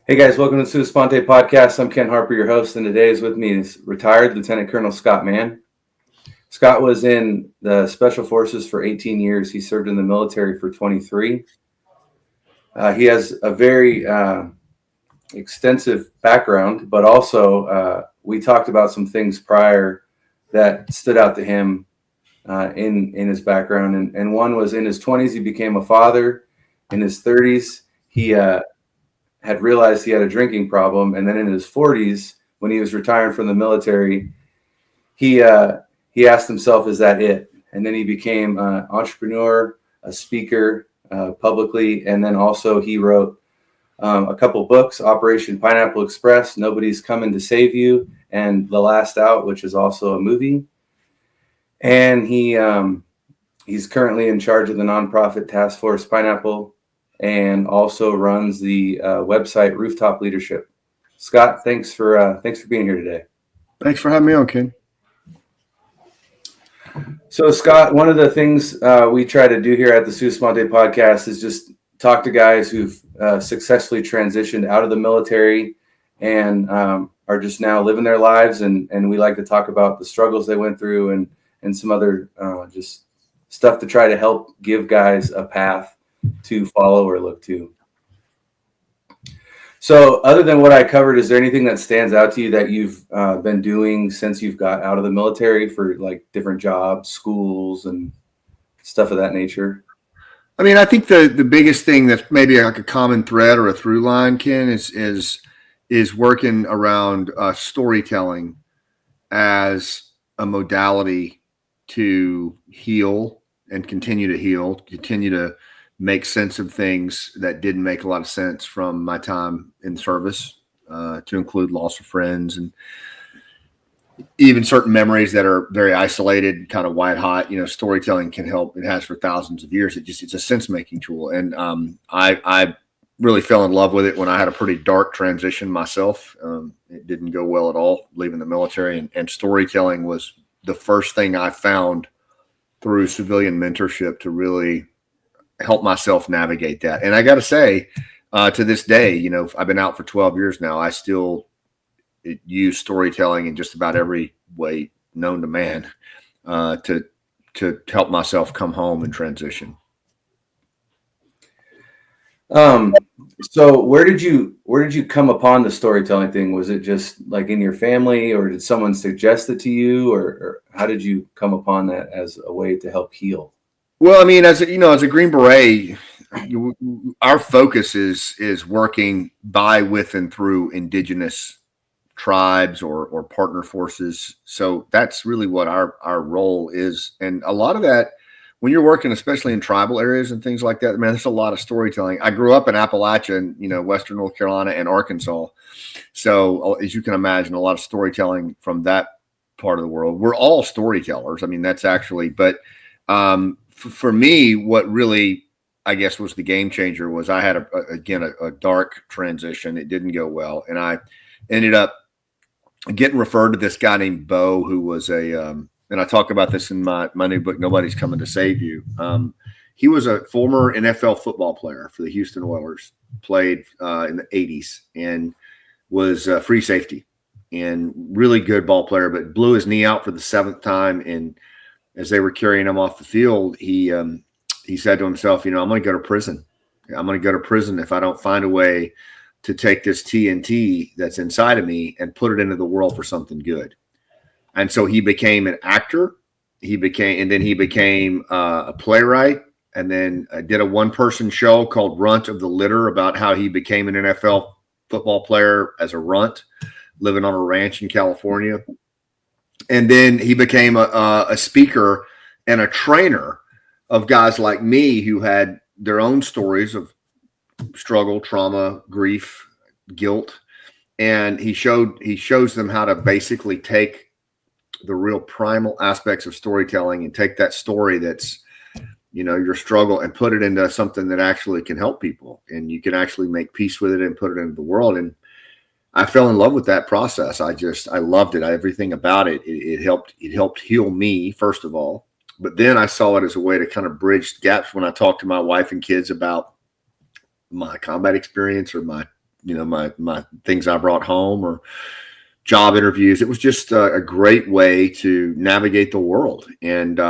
Hey guys, welcome to the Sua Sponte podcast. I'm Ken Harper, your host, and today is with me is retired Lieutenant Colonel Scott Mann. Scott was in the Special Forces for 18 years. He served in the military for 23. He has a very extensive background, but also we talked about some things prior that stood out to him in his background. And one was in his 20s, he became a father. In his 30s, he had realized he had a drinking problem, and then in his 40s, when he was retiring from the military, he asked himself, "Is that it?" And then he became an entrepreneur, a speaker publicly, and then also he wrote a couple books: Operation Pineapple Express, Nobody's Coming to Save You, and The Last Out, which is also a movie. And he's currently in charge of the nonprofit task force Pineapple, and also runs the website Rooftop Leadership. Scott, thanks for being here today. Thanks for having me on, Ken. So, Scott, one of the things we try to do here at the Sua Sponte podcast is just talk to guys who've successfully transitioned out of the military and are just now living their lives, and we like to talk about the struggles they went through and some other just stuff to try to help give guys a path to follow or look to. So other than what I covered, is there anything that stands out to you that you've been doing since you've got out of the military for like different jobs, schools, and stuff of that nature? I mean, I think the biggest thing that's maybe like a common thread or a through line, Ken, is working around storytelling as a modality to heal and continue to heal, continue to make sense of things that didn't make a lot of sense from my time in service, to include loss of friends and even certain memories that are very isolated, kind of white hot. Storytelling can help. It has for thousands of years. It's a sense making tool, and I really fell in love with it when I had a pretty dark transition myself. It didn't go well at all leaving the military, and storytelling was the first thing I found through civilian mentorship to really help myself navigate that. And I got to say, to this day, I've been out for 12 years now. I still use storytelling in just about every way known to man to help myself come home and transition. So where did you come upon the storytelling thing? Was it just like in your family, or did someone suggest it to you, or how did you come upon that as a way to help heal? Well, I mean, as a Green Beret, our focus is working by, with, and through indigenous tribes or partner forces. So that's really what our role is. And a lot of that, when you're working, especially in tribal areas and things like that, man, there's a lot of storytelling. I grew up in Appalachia, and, Western North Carolina and Arkansas. So as you can imagine, a lot of storytelling from that part of the world. We're all storytellers. I mean, that's actually, but for me, what really, I guess, was the game changer was I had a dark transition. It didn't go well. And I ended up getting referred to this guy named Bo, who was and I talk about this in my new book, Nobody's Coming to Save You. He was a former NFL football player for the Houston Oilers, played in the 80s, and was free safety and really good ball player, but blew his knee out for the seventh time. And as they were carrying him off the field, he said to himself, I'm going to go to prison. I'm going to go to prison if I don't find a way to take this TNT that's inside of me and put it into the world for something good. And so he became an actor. He became a playwright, and then did a one-person show called Runt of the Litter about how he became an NFL football player as a runt, living on a ranch in California. And then he became a speaker and a trainer of guys like me who had their own stories of struggle, trauma, grief, guilt. And he shows them how to basically take the real primal aspects of storytelling and take that story that's, your struggle, and put it into something that actually can help people. And you can actually make peace with it and put it into the world. And I fell in love with that process. I loved it. Everything about it. It helped heal me, first of all. But then I saw it as a way to kind of bridge gaps when I talked to my wife and kids about my combat experience or my my things I brought home or job interviews. It was just a great way to navigate the world. And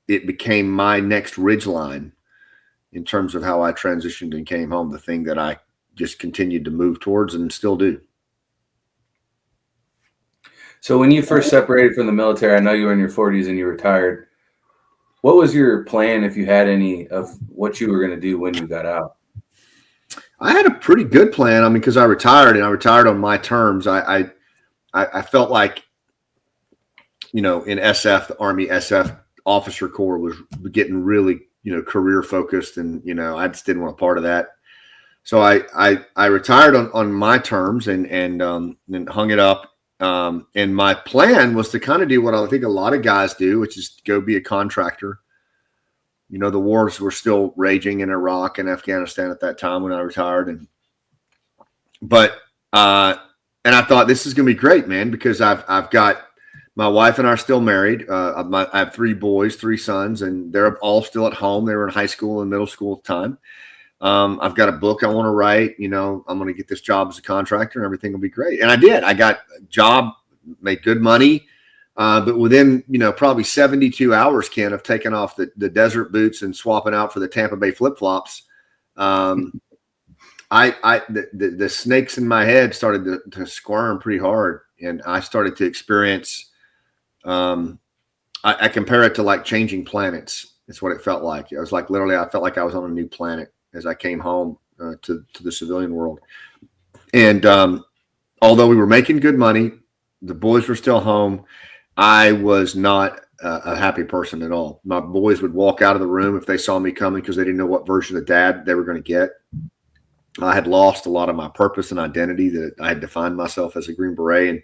it became my next ridgeline in terms of how I transitioned and came home, the thing that I just continued to move towards and still do. So when you first separated from the military, I know you were in your 40s and you retired. What was your plan, if you had any, of what you were going to do when you got out? I had a pretty good plan. I mean, because I retired and I retired on my terms. I felt like, in SF, the Army SF officer corps was getting really, career focused, and I just didn't want a part of that. So I retired on my terms and hung it up. And my plan was to kind of do what I think a lot of guys do, which is go be a contractor. The wars were still raging in Iraq and Afghanistan at that time when I retired. And I thought, this is going to be great, man, because I've got my wife and I are still married. I have 3 boys, 3 sons, and they're all still at home. They were in high school and middle school at the time. I've got a book I want to write. I'm going to get this job as a contractor and everything will be great. And I did. I got a job, made good money. But within, probably 72 hours, Ken, of taking off the desert boots and swapping out for the Tampa Bay flip-flops, the snakes in my head started to squirm pretty hard. And I started to experience, I compare it to like changing planets. It's what it felt like. It was like, literally, I felt like I was on a new planet as I came home to the civilian world. And although we were making good money, the boys were still home. I was not a happy person at all. My boys would walk out of the room if they saw me coming because they didn't know what version of dad they were going to get. I had lost a lot of my purpose and identity that I had defined myself as a Green Beret and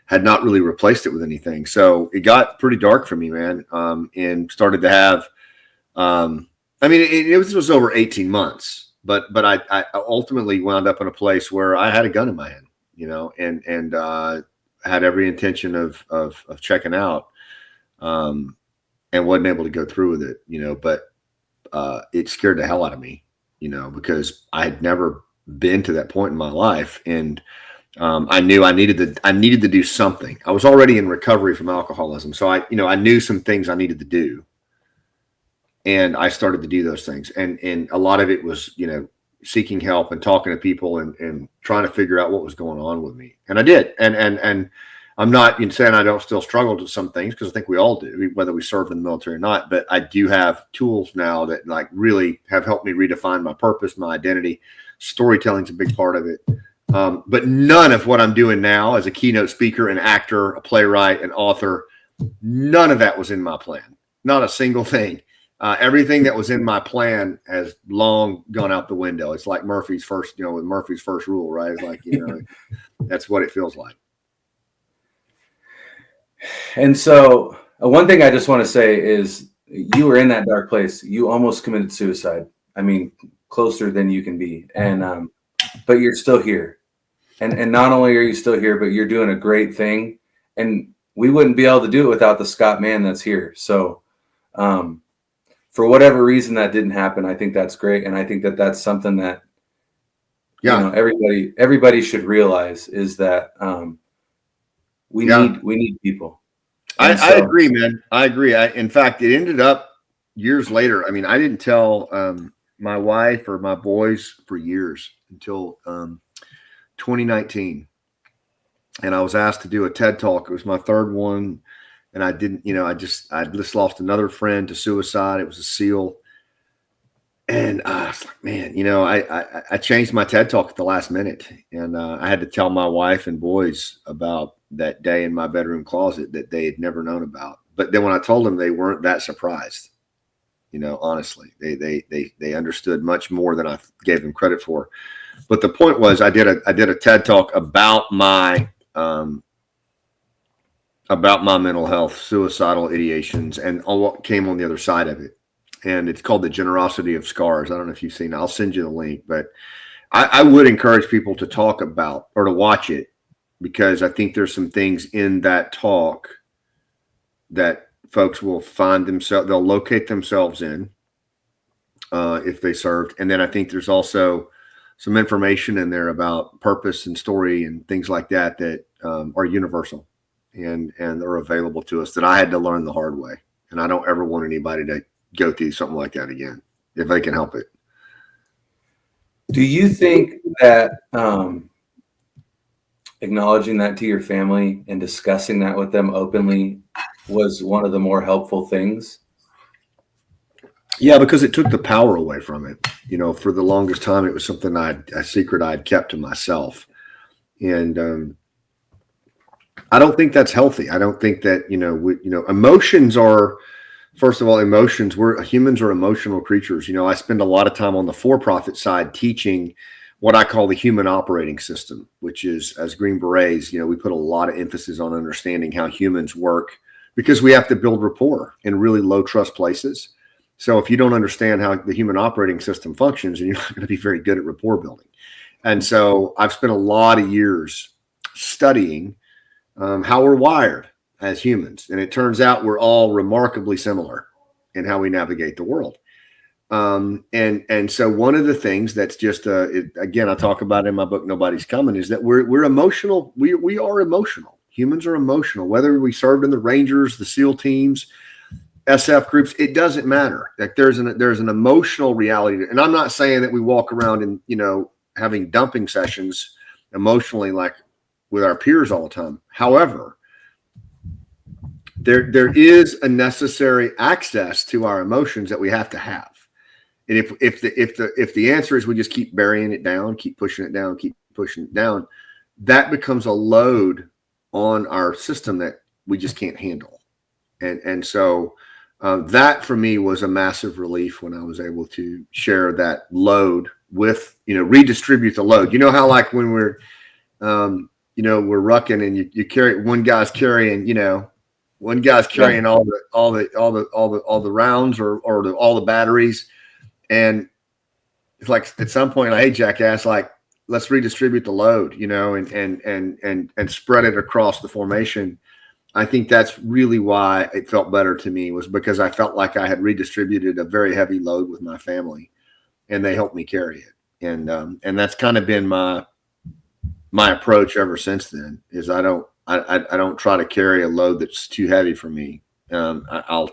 had not really replaced it with anything. So it got pretty dark for me, man, and started to have it was over 18 months, but I ultimately wound up in a place where I had a gun in my hand, and had every intention of checking out, and wasn't able to go through with it, but it scared the hell out of me, because I had never been to that point in my life. And I knew I needed to do something. I was already in recovery from alcoholism. So I knew some things I needed to do. And I started to do those things. And a lot of it was, seeking help and talking to people and trying to figure out what was going on with me. And I did. And I'm not saying I don't still struggle with some things, because I think we all do, whether we serve in the military or not. But I do have tools now that like really have helped me redefine my purpose, my identity. Storytelling's a big part of it. But none of what I'm doing now as a keynote speaker, an actor, a playwright, an author, none of that was in my plan. Not a single thing. Everything that was in my plan has long gone out the window. It's like Murphy's first, with Murphy's first rule, right? It's like, that's what it feels like. And so one thing I just want to say is you were in that dark place. You almost committed suicide. I mean, closer than you can be. And, but you're still here. And not only are you still here, but you're doing a great thing. And we wouldn't be able to do it without the Scott Mann that's here. So, for whatever reason that didn't happen, I think that's great. And I think that that's something that, everybody should realize is that, we need people. I agree, man. I agree. In fact, it ended up years later. I mean, I didn't tell my wife or my boys for years until 2019. And I was asked to do a TED Talk. It was my 3rd one. And I didn't, I just lost another friend to suicide. It was a SEAL. And I was like, man, I changed my TED Talk at the last minute. And I had to tell my wife and boys about that day in my bedroom closet that they had never known about. But then when I told them, they weren't that surprised. Honestly, they understood much more than I gave them credit for. But the point was, I did a TED Talk about my mental health, suicidal ideations, and all what came on the other side of it. And it's called The Generosity of Scars. I don't know if you've seen it. I'll send you the link. But I would encourage people to talk about or to watch it, because I think there's some things in that talk that folks will find themselves, they'll locate themselves in if they served. And then I think there's also some information in there about purpose and story and things like that that are universal and are available to us that I had to learn the hard way. And I don't ever want anybody to go through something like that again, if they can help it. Do you think that acknowledging that to your family and discussing that with them openly was one of the more helpful things? Yeah, because it took the power away from it. For the longest time, it was something a secret I'd kept to myself. And I don't think that's healthy. I don't think that, emotions are, first of all, emotions, humans are emotional creatures. I spend a lot of time on the for-profit side teaching what I call the human operating system, which is, as Green Berets, we put a lot of emphasis on understanding how humans work because we have to build rapport in really low trust places. So if you don't understand how the human operating system functions, then you're not going to be very good at rapport building. And so I've spent a lot of years studying how we're wired as humans. And it turns out we're all remarkably similar in how we navigate the world. And so one of the things that's just, again, I talk about in my book, Nobody's Coming, is that we're emotional. We are emotional. Humans are emotional, whether we served in the Rangers, the SEAL teams, SF groups, it doesn't matter. Like there's an emotional reality. And I'm not saying that we walk around and, having dumping sessions emotionally, like with our peers all the time. However, there is a necessary access to our emotions that we have to have. And if the answer is we just keep burying it down, keep pushing it down, that becomes a load on our system that we just can't handle. And so that for me was a massive relief when I was able to share that load with, redistribute the load. How like when we're, we're rucking and you carry, one guy's carrying all the rounds or all the batteries. And it's like at some point, hey, jackass, like let's redistribute the load, and spread it across the formation. I think that's really why it felt better to me, was because I felt like I had redistributed a very heavy load with my family, and they helped me carry it. And that's kind of been my approach ever since then. Is I don't try to carry a load that's too heavy for me. I'll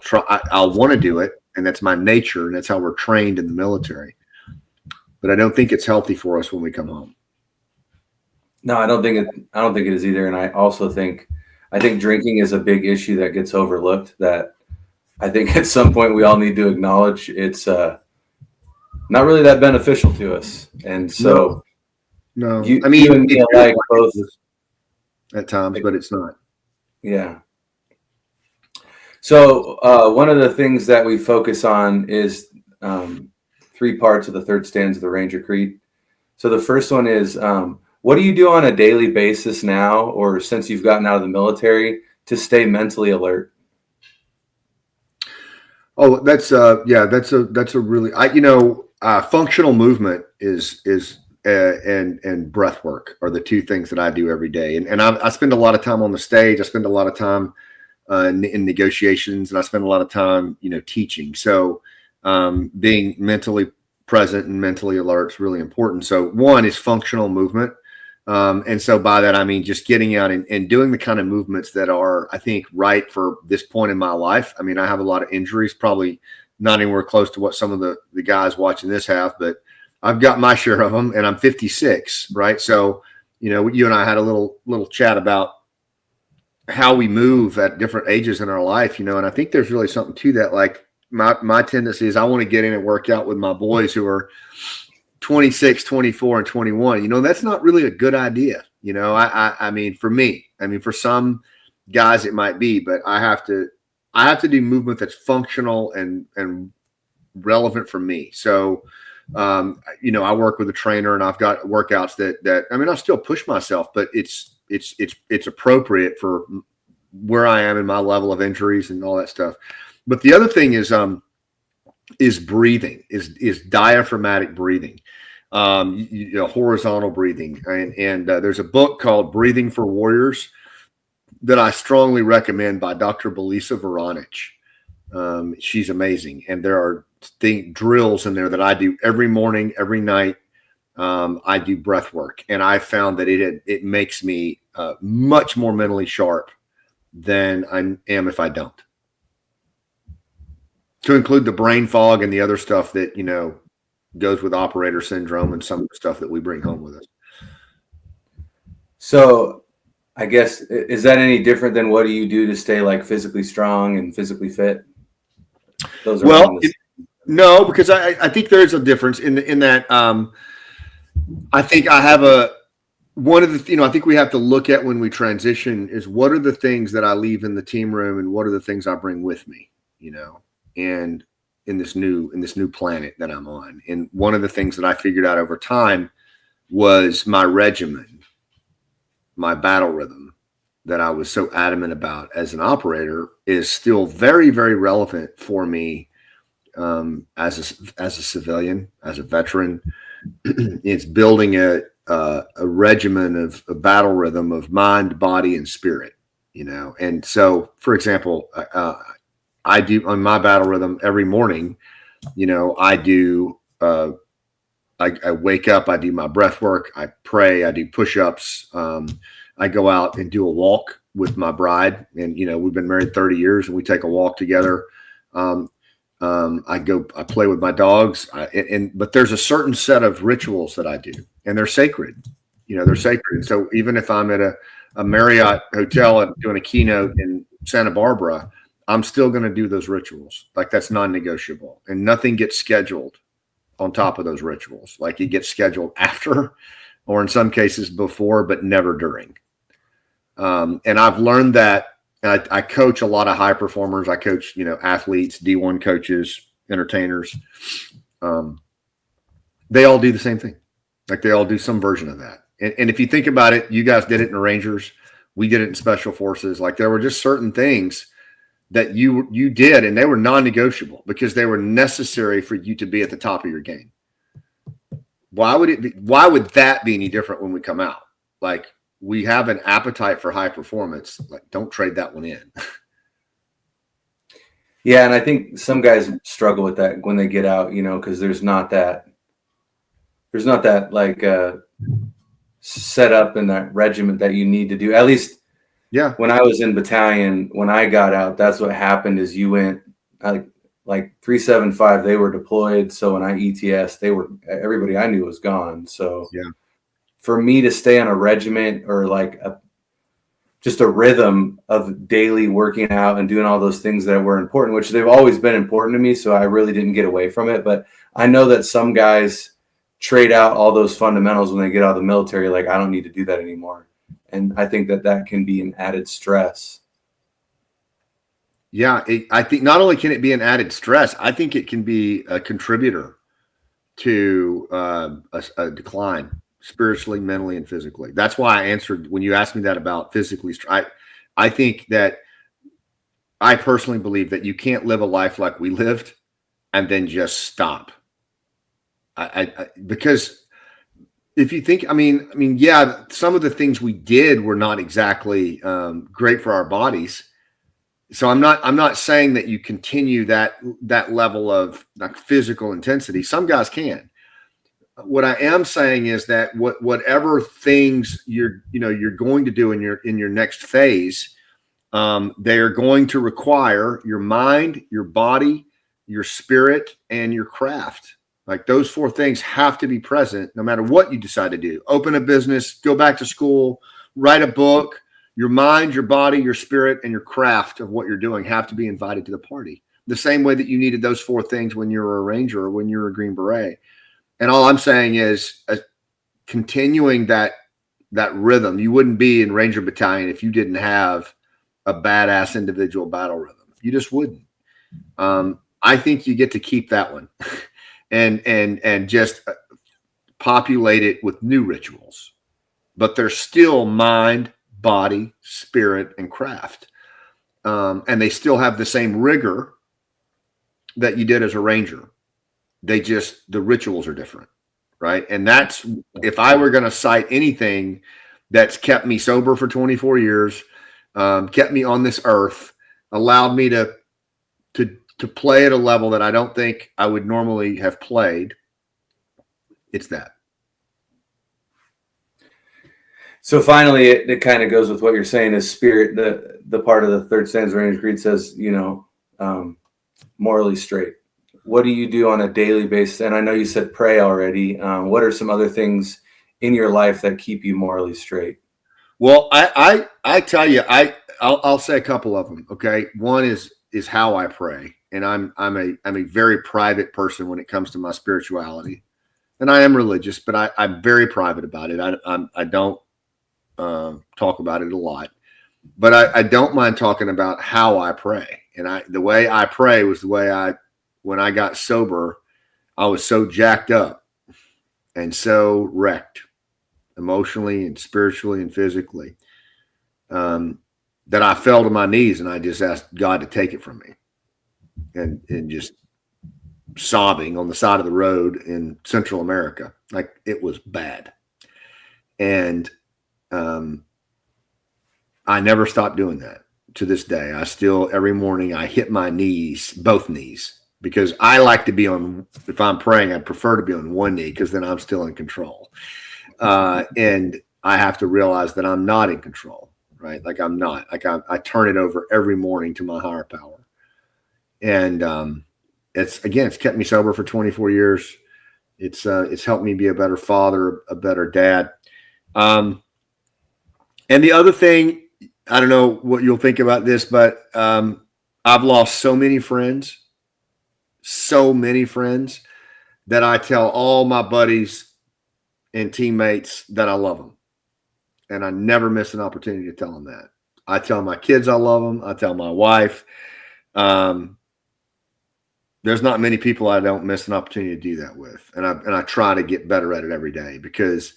want to do it, and that's my nature, and that's how we're trained in the military. But I don't think it's healthy for us when we come home. No, I don't think it is either. And I also think drinking is a big issue that gets overlooked, that I think at some point we all need to acknowledge it's not really that beneficial to us. And so no. You I mean, and me alike both at times, but it's not. Yeah. So one of the things that we focus on is 3 parts of the 3rd stanza of the Ranger Creed. So the first one is, what do you do on a daily basis now, or since you've gotten out of the military, to stay mentally alert? Oh, that's a really, functional movement is and breath work are the 2 things that I do every day. And I spend a lot of time on the stage. I spend a lot of time in negotiations, and I spend a lot of time, teaching. So being mentally present and mentally alert is really important. So one is functional movement. And so by that, I mean, just getting out and doing the kind of movements that are, I think, right for this point in my life. I mean, I have a lot of injuries, probably not anywhere close to what some of the guys watching this have, but I've got my share of them, and I'm 56, right? So, you and I had a little chat about how we move at different ages in our life, and I think there's really something to that. Like my tendency is I want to get in and work out with my boys who are 26, 24, and 21. That's not really a good idea. I mean, for me, for some guys it might be, but I have to do movement that's functional and relevant for me. So, I work with a trainer, and I've got workouts that I still push myself, but it's appropriate for where I am in my level of injuries and all that stuff. But the other thing is breathing, is diaphragmatic breathing, horizontal breathing. And there's a book called Breathing for Warriors that I strongly recommend by Dr. Belisa Veronich. She's amazing. And there are drills in there that I do every morning, every night. I do breath work, and I found that it makes me much more mentally sharp than I am if I don't. To include the brain fog and the other stuff that, goes with operator syndrome and some of the stuff that we bring home with us. So I guess, is that any different than what do you do to stay like physically strong and physically fit? Those are no, because I think there's a difference in that. I think I have one of the, I think we have to look at when we transition is what are the things that I leave in the team room and what are the things I bring with me, and in this new planet that I'm on. And one of the things that I figured out over time was my regimen, my battle rhythm that I was so adamant about as an operator is still very, very relevant for me as a civilian, as a veteran. It's building a regimen of a battle rhythm of mind, body, and spirit, And so, for example, I do on my battle rhythm every morning, I do, I wake up, I do my breath work, I pray, I do push-ups. I go out and do a walk with my bride, and, we've been married 30 years and we take a walk together. I play with my dogs, but there's a certain set of rituals that I do, and they're sacred. They're sacred. So even if I'm at a Marriott hotel and doing a keynote in Santa Barbara, I'm still going to do those rituals. Like that's non-negotiable, and nothing gets scheduled on top of those rituals. Like it gets scheduled after, or in some cases before, but never during. And I've learned that. I coach a lot of high performers. I coach, athletes, D1 coaches, entertainers. They all do the same thing. Like they all do some version of that. And if you think about it, you guys did it in Rangers. We did it in Special Forces. Like there were just certain things that you did, and they were non-negotiable because they were necessary for you to be at the top of your game. Why would that be any different when we come out? Like, we have an appetite for high performance. Like, don't trade that one in. Yeah, and I think some guys struggle with that when they get out, because there's not that like set up in that regiment that you need to do. At least, yeah. When I was in battalion, when I got out, that's what happened. Is you went like 375, they were deployed. So when I ETS, everybody I knew was gone. So yeah. For me to stay on a regiment or like just a rhythm of daily working out and doing all those things that were important, which they've always been important to me. So I really didn't get away from it. But I know that some guys trade out all those fundamentals when they get out of the military. Like, I don't need to do that anymore. And I think that can be an added stress. Yeah. I think not only can it be an added stress, I think it can be a contributor to a decline. Spiritually, mentally, and physically. That's why I answered when you asked me that about physically. I think that I personally believe that you can't live a life like we lived and then just stop. Because if you think, I mean, yeah, some of the things we did were not exactly great for our bodies. So I'm not saying that you continue that level of like physical intensity. Some guys can. What I am saying is that whatever things you're going to do in your next phase, they are going to require your mind, your body, your spirit, and your craft. Like those four things have to be present no matter what you decide to do. Open a business, go back to school, write a book. Your mind, your body, your spirit, and your craft of what you're doing have to be invited to the party. The same way that you needed those four things when you were a Ranger or when you were a Green Beret. And all I'm saying is continuing that rhythm. You wouldn't be in Ranger Battalion if you didn't have a badass individual battle rhythm. You just wouldn't. I think you get to keep that one and just populate it with new rituals. But they're still mind, body, spirit, and craft. And they still have the same rigor that you did as a Ranger. The rituals are different, right? And that's, if I were going to cite anything that's kept me sober for 24 years, kept me on this earth, allowed me to play at a level that I don't think I would normally have played, it's that. So finally, it kind of goes with what you're saying is spirit. The part of the third stanza range creed says, morally straight. What do you do on a daily basis? And I know you said pray already. What are some other things in your life that keep you morally straight? Well, I tell you, I'll say a couple of them. Okay, one is how I pray, and I'm a very private person when it comes to my spirituality, and I am religious, but I'm very private about it. I don't talk about it a lot, but I don't mind talking about how I pray. And the way I pray was the way when I got sober, I was so jacked up and so wrecked emotionally and spiritually and physically, that I fell to my knees and I just asked God to take it from me, and just sobbing on the side of the road in Central America. Like, it was bad. And I never stopped doing that to this day. I still, every morning, I hit my knees, both knees, because I like to be on, if I'm praying, I prefer to be on one knee because then I'm still in control. And I have to realize that I'm not in control, right? Like, I'm not. Like, I turn it over every morning to my higher power. And it's kept me sober for 24 years. It's helped me be a better father, a better dad. And the other thing, I don't know what you'll think about this, but I've lost so many friends that I tell all my buddies and teammates that I love them. And I never miss an opportunity to tell them that. I tell my kids I love them. I tell my wife. There's not many people I don't miss an opportunity to do that with. And I try to get better at it every day, because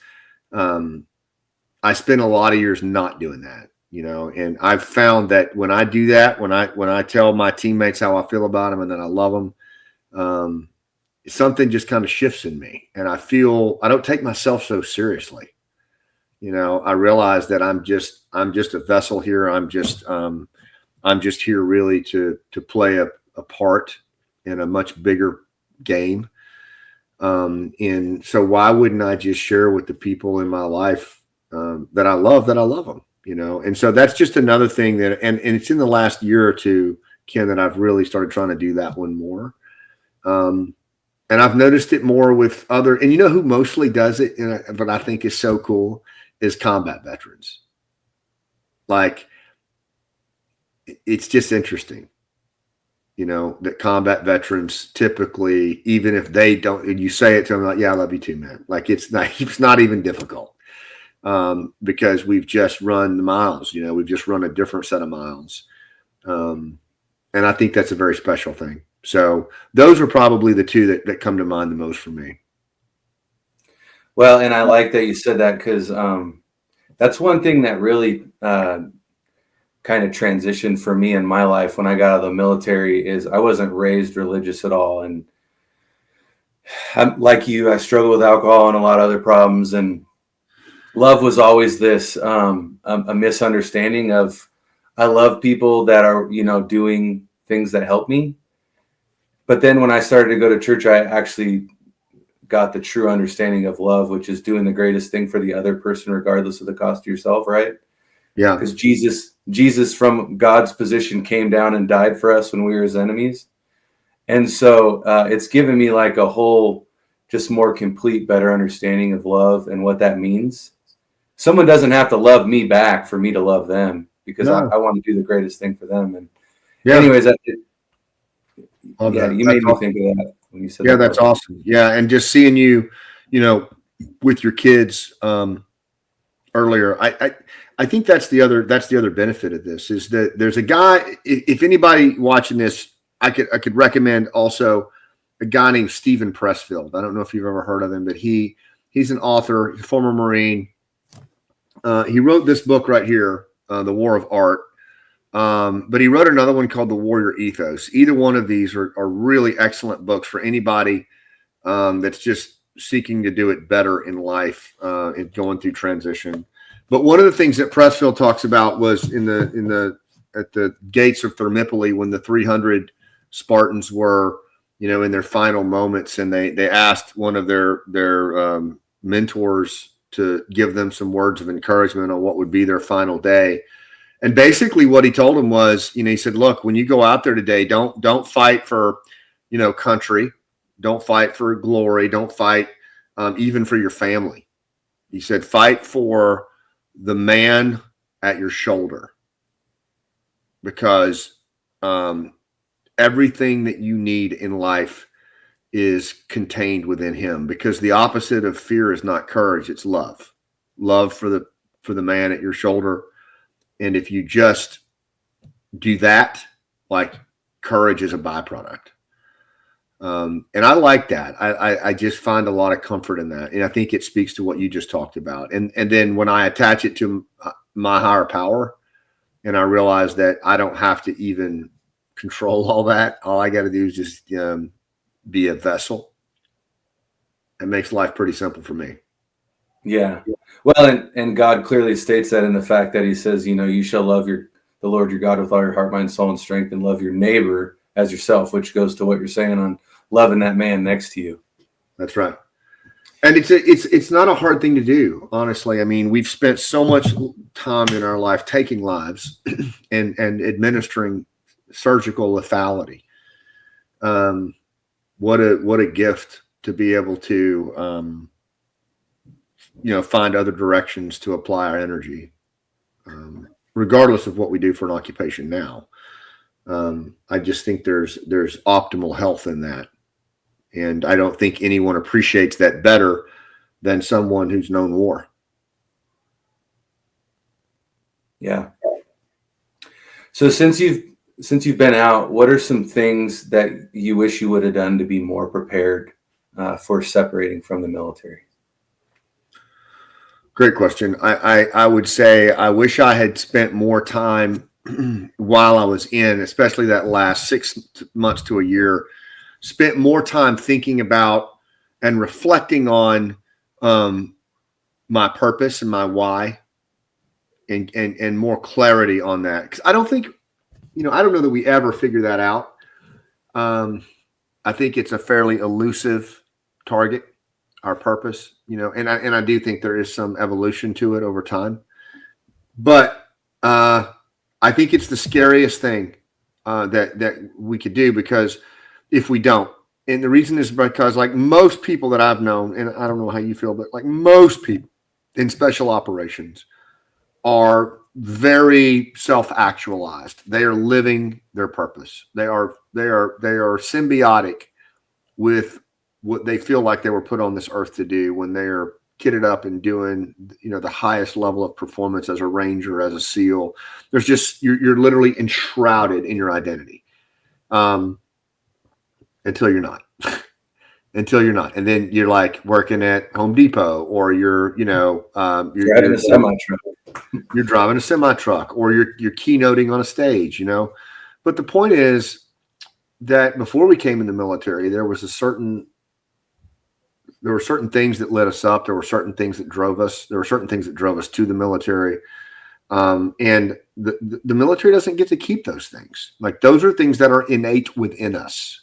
I spend a lot of years not doing that, and I've found that when I do that, when I tell my teammates how I feel about them and that I love them, something just kind of shifts in me, and I don't take myself so seriously. I realize that I'm just a vessel here. I'm just here really to play a part in a much bigger game. And so why wouldn't I just share with the people in my life that I love them, And so that's just another thing and it's in the last year or two, Ken, that I've really started trying to do that one more. And I've noticed it more with other, and who mostly does it, but I think is so cool, is combat veterans. Like, it's just interesting, that combat veterans typically, even if they don't, and you say it to them like, yeah, I love you too, man. Like, it's not even difficult, because we've just run the miles, we've just run a different set of miles. And I think that's a very special thing. So those are probably the two that come to mind the most for me. Well, and I like that you said that, because that's one thing that really kind of transitioned for me in my life when I got out of the military, is I wasn't raised religious at all. And I'm like you, I struggle with alcohol and a lot of other problems. And love was always this a misunderstanding of, I love people that are, doing things that help me. But then when I started to go to church, I actually got the true understanding of love, which is doing the greatest thing for the other person, regardless of the cost to yourself, right? Yeah. Because Jesus from God's position came down and died for us when we were his enemies. And so it's given me like a whole, just more complete, better understanding of love and what that means. Someone doesn't have to love me back for me to love them, because No. I want to do the greatest thing for them. And yeah. anyways, You made me think of that when you said that. Yeah, that's awesome. Yeah, and just seeing you, with your kids earlier, I think that's the other benefit of this, is that there's a guy. If anybody watching this, I could recommend also a guy named Stephen Pressfield. I don't know if you've ever heard of him, but he's an author, he's a former Marine. He wrote this book right here, The War of Art. But he wrote another one called The Warrior Ethos. Either one of these are really excellent books for anybody that's just seeking to do it better in life and going through transition. But one of the things that Pressfield talks about was at the gates of Thermopylae, when the 300 Spartans were, in their final moments, and they asked one of their mentors to give them some words of encouragement on what would be their final day. And basically what he told them was, he said, look, when you go out there today, don't fight for, country, don't fight for glory, don't fight even for your family. He said, fight for the man at your shoulder, because everything that you need in life is contained within him, because the opposite of fear is not courage, it's love for the man at your shoulder. And if you just do that, like, courage is a byproduct. And I like that. I just find a lot of comfort in that. And I think it speaks to what you just talked about. And then when I attach it to my higher power, and I realize that I don't have to even control all that, all I got to do is just be a vessel. It makes life pretty simple for me. Yeah. Well, and God clearly states that in the fact that he says, you shall love the Lord your God with all your heart, mind, soul, and strength, and love your neighbor as yourself, which goes to what you're saying on loving that man next to you. That's right. And it's not a hard thing to do, honestly. I mean, we've spent so much time in our life taking lives and administering surgical lethality. What a gift to be able to find other directions to apply our energy, regardless of what we do for an occupation now. I just think there's optimal health in that. And I don't think anyone appreciates that better than someone who's known war. Yeah. So since you've been out, what are some things that you wish you would have done to be more prepared for separating from the military? Great question. I would say I wish I had spent more time while I was in, especially that last 6 months to a year, spent more time thinking about and reflecting on my purpose and my why, and more clarity on that. Because I don't think, I don't know that we ever figure that out. I think it's a fairly elusive target, our purpose, and I do think there is some evolution to it over time. But I think it's the scariest thing that we could do, because if we don't, and the reason is because, like, most people that I've known, and I don't know how you feel, but like most people in special operations are very self-actualized. They are living their purpose. They are symbiotic with what they feel like they were put on this earth to do when they are kitted up and doing, the highest level of performance as a Ranger, as a SEAL. There's just, you're literally enshrouded in your identity. Until you're not. And then you're like working at Home Depot, or you're driving a semi-truck. You're driving a semi-truck, or you're keynoting on a stage, But the point is that before we came in the military, there were certain things that lit us up. There were certain things that drove us. There were certain things that drove us to the military. And the military doesn't get to keep those things. Like, those are things that are innate within us.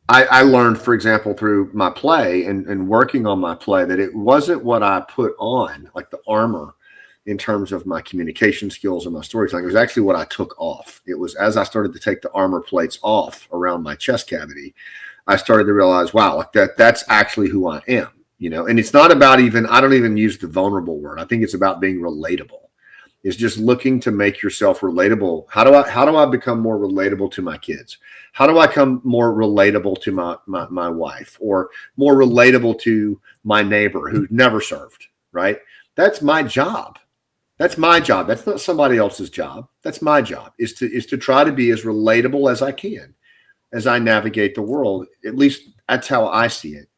I learned, for example, through my play and working on my play, that it wasn't what I put on, like the armor, in terms of my communication skills and my storytelling. It was actually what I took off. It was as I started to take the armor plates off around my chest cavity, I started to realize, wow, like that's actually who I am, and it's not about I don't even use the vulnerable word. I think it's about being relatable. It's just looking to make yourself relatable. How do I become more relatable to my kids? How do I become more relatable to my wife, or more relatable to my neighbor who never served, right? That's my job. That's my job. That's not somebody else's job. That's my job, is to try to be as relatable as I can as I navigate the world. At least that's how I see it.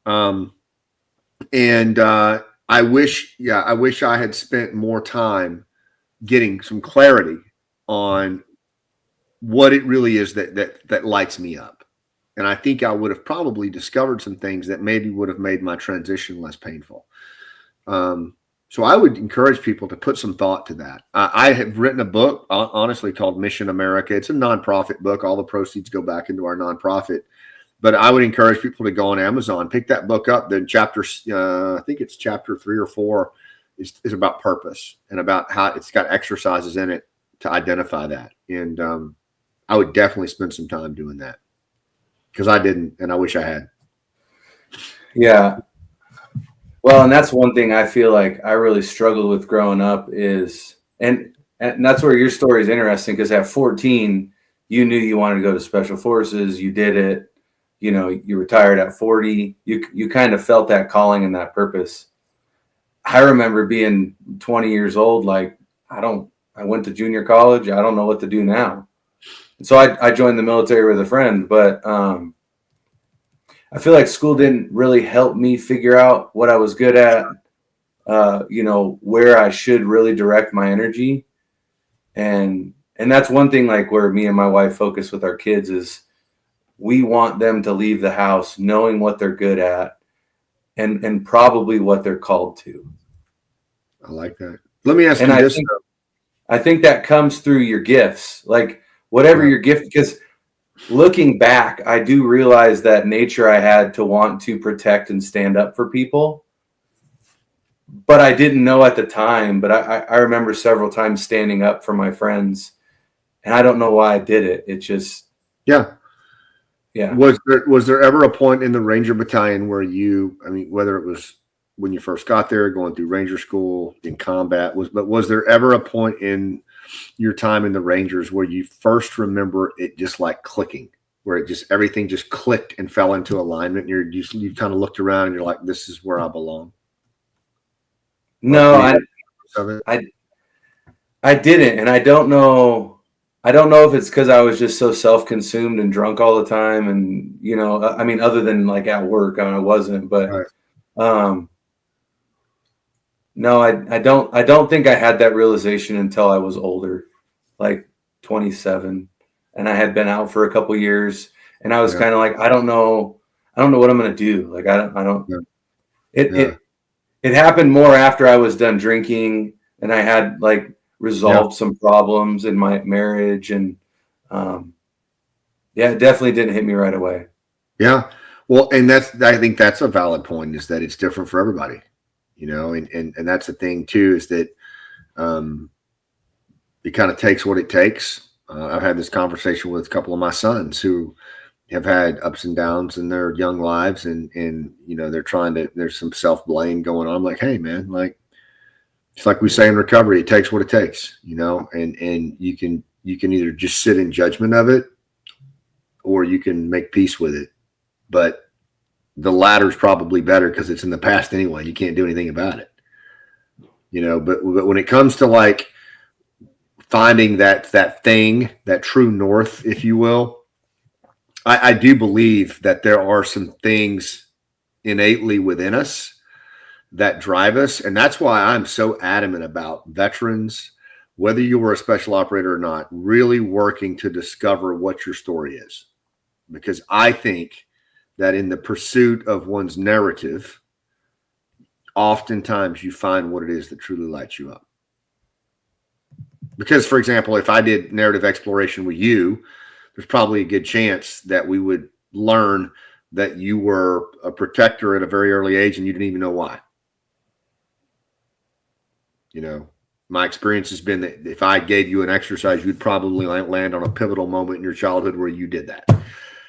I wish I had spent more time getting some clarity on what it really is that lights me up. And I think I would have probably discovered some things that maybe would have made my transition less painful. So I would encourage people to put some thought to that. I have written a book, honestly, called Mission America. It's a nonprofit book. All the proceeds go back into our nonprofit. But I would encourage people to go on Amazon, pick that book up. Then I think it's chapter 3 or 4 is about purpose and about how it's got exercises in it to identify that. And I would definitely spend some time doing that because I didn't, and I wish I had. Yeah. Well, and that's one thing I feel like I really struggled with growing up is, and that's where your story is interesting, because at 14, you knew you wanted to go to special forces. You did it. You know, you retired at 40. You kind of felt that calling and that purpose. I remember being 20 years old, like, I went to junior college. I don't know what to do now. And so I joined the military with a friend, but I feel like school didn't really help me figure out what I was good at, you know, where I should really direct my energy. And that's one thing, like, where me and my wife focus with our kids is we want them to leave the house knowing what they're good at and probably what they're called to. I like that. Let me ask you this. I think that comes through your gifts, like whatever your gift, because looking back, I do realize that nature I had to want to protect and stand up for people, but I didn't know at the time. But I remember several times standing up for my friends, and I don't know why I did it. It just, yeah. Yeah. Was there ever a point in the Ranger Battalion where whether it was when you first got there, going through Ranger school, in combat, was there ever a point in your time in the Rangers where you first remember it just like clicking, where everything just clicked and fell into alignment, and you kind of looked around and you're like, this is where I belong? No, I didn't, and I don't know if it's because I was just so self-consumed and drunk all the time, and you know, I mean, other than like at work, I wasn't, but right. No, I don't think I had that realization until I was older, like 27, and I had been out for a couple years, and I was kind of like, I don't know what I'm gonna do. Like I don't. Yeah. It happened more after I was done drinking, and I had like resolved some problems in my marriage, and it definitely didn't hit me right away. Yeah, well, and I think that's a valid point, is that it's different for everybody. You know, and that's the thing too, is that it kind of takes what it takes. I've had this conversation with a couple of my sons who have had ups and downs in their young lives, and you know, there's some self-blame going on. I'm like, hey man, like, it's like we say in recovery, it takes what it takes, you know, and you can either just sit in judgment of it, or you can make peace with it. But the latter is probably better because it's in the past anyway. You can't do anything about it, you know. But when it comes to like finding that thing, that true north, if you will, I do believe that there are some things innately within us that drive us, and that's why I'm so adamant about veterans, whether you were a special operator or not, really working to discover what your story is, because I think that in the pursuit of one's narrative, oftentimes you find what it is that truly lights you up. Because, for example, if I did narrative exploration with you, there's probably a good chance that we would learn that you were a protector at a very early age and you didn't even know why. You know, my experience has been that if I gave you an exercise, you'd probably land on a pivotal moment in your childhood where you did that.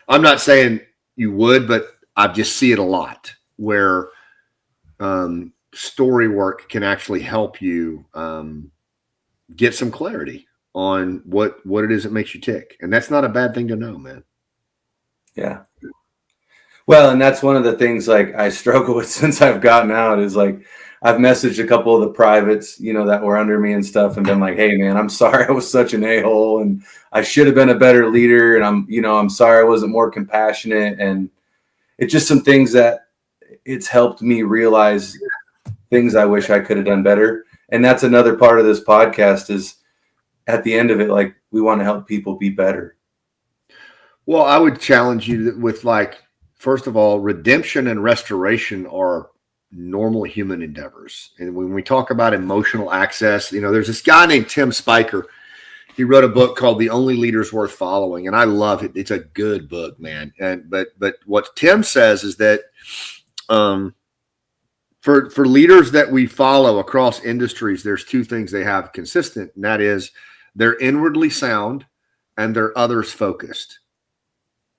I'm not saying you would, but I just see it a lot where story work can actually help you get some clarity on what it is that makes you tick. And that's not a bad thing to know, man. Yeah. Well, and that's one of the things like I struggle with since I've gotten out is like, I've messaged a couple of the privates, you know, that were under me and stuff, and been like, hey man, I'm sorry I was such an a-hole, and I should have been a better leader. And I'm sorry I wasn't more compassionate. And it's just some things that it's helped me realize things I wish I could have done better. And that's another part of this podcast is at the end of it, like, we want to help people be better. Well, I would challenge you with, like, first of all, redemption and restoration are normal human endeavors. And when we talk about emotional access, you know, there's this guy named Tim Spiker. He wrote a book called The Only Leaders Worth Following, and I love it. It's a good book, man. And but what Tim says is that for leaders that we follow across industries, there's two things they have consistent, and that is they're inwardly sound and they're others focused.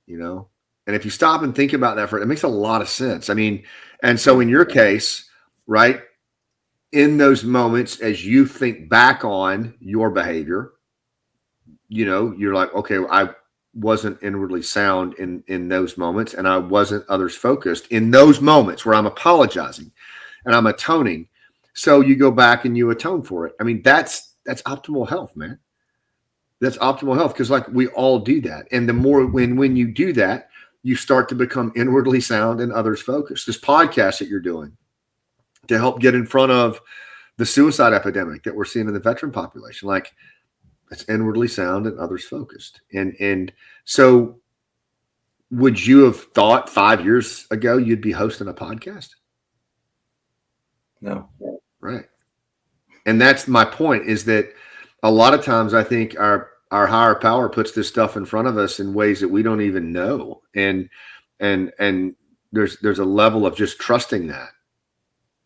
You know, and if you stop and think about that, it makes a lot of sense. I mean, and so in your case, right, in those moments, as you think back on your behavior, you know, you're like, okay, I wasn't inwardly sound in those moments, and I wasn't others focused in those moments where I'm apologizing and I'm atoning. So you go back and you atone for it. I mean, that's optimal health, man. That's optimal health, because like we all do that. And the more when you do that, you start to become inwardly sound and others focused. This podcast that you're doing to help get in front of the suicide epidemic that we're seeing in the veteran population, like it's inwardly sound and others focused. And so would you have thought 5 years ago you'd be hosting a podcast? No. Right. And that's my point, is that a lot of times I think our higher power puts this stuff in front of us in ways that we don't even know. And there's a level of just trusting that,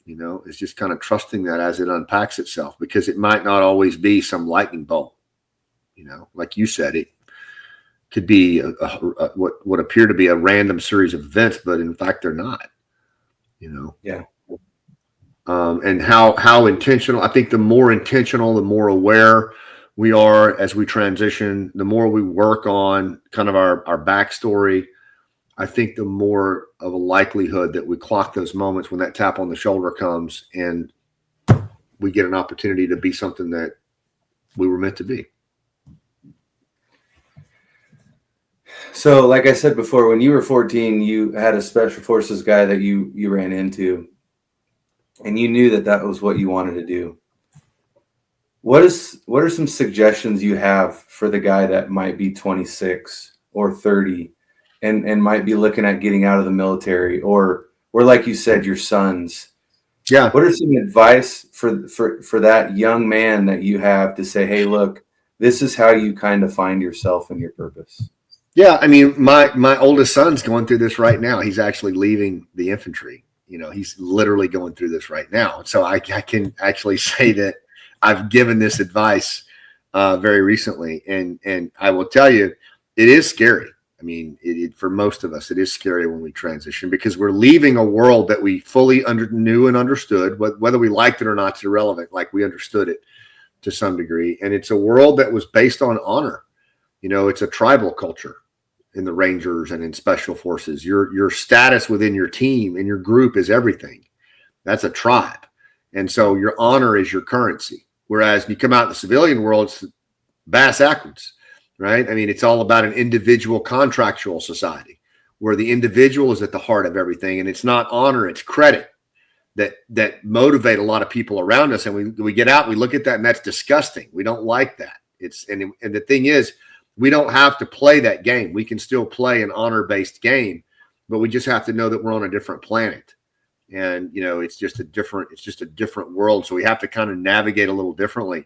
you know, it's just kind of trusting that as it unpacks itself, because it might not always be some lightning bolt, you know, like you said, it could be what appear to be a random series of events, but in fact, they're not, you know? Yeah. And how intentional, I think the more intentional, the more aware we are as we transition, the more we work on kind of our backstory, I think the more of a likelihood that we clock those moments when that tap on the shoulder comes and we get an opportunity to be something that we were meant to be. So like I said before, when you were 14, you had a special forces guy that you ran into, and you knew that was what you wanted to do. What are some suggestions you have for the guy that might be 26 or 30 and might be looking at getting out of the military, or like you said, your sons? Yeah. What are some advice for that young man that you have to say, hey, look, this is how you kind of find yourself and your purpose? Yeah. I mean, my oldest son's going through this right now. He's actually leaving the infantry. You know, he's literally going through this right now. So I can actually say that I've given this advice very recently. And I will tell you, it is scary. I mean, for most of us, it is scary when we transition, because we're leaving a world that we fully knew and understood. Whether we liked it or not is irrelevant. Like, we understood it to some degree. And it's a world that was based on honor. You know, it's a tribal culture in the Rangers and in special forces. Your status within your team and your group is everything. That's a tribe. And so your honor is your currency. Whereas you come out in the civilian world, it's bass backwards, right? I mean, it's all about an individual contractual society where the individual is at the heart of everything. And it's not honor, it's credit that motivate a lot of people around us. And we get out, we look at that, and that's disgusting. We don't like that. And the thing is, we don't have to play that game. We can still play an honor-based game, but we just have to know that we're on a different planet. And, you know, it's just a different world. So we have to kind of navigate a little differently.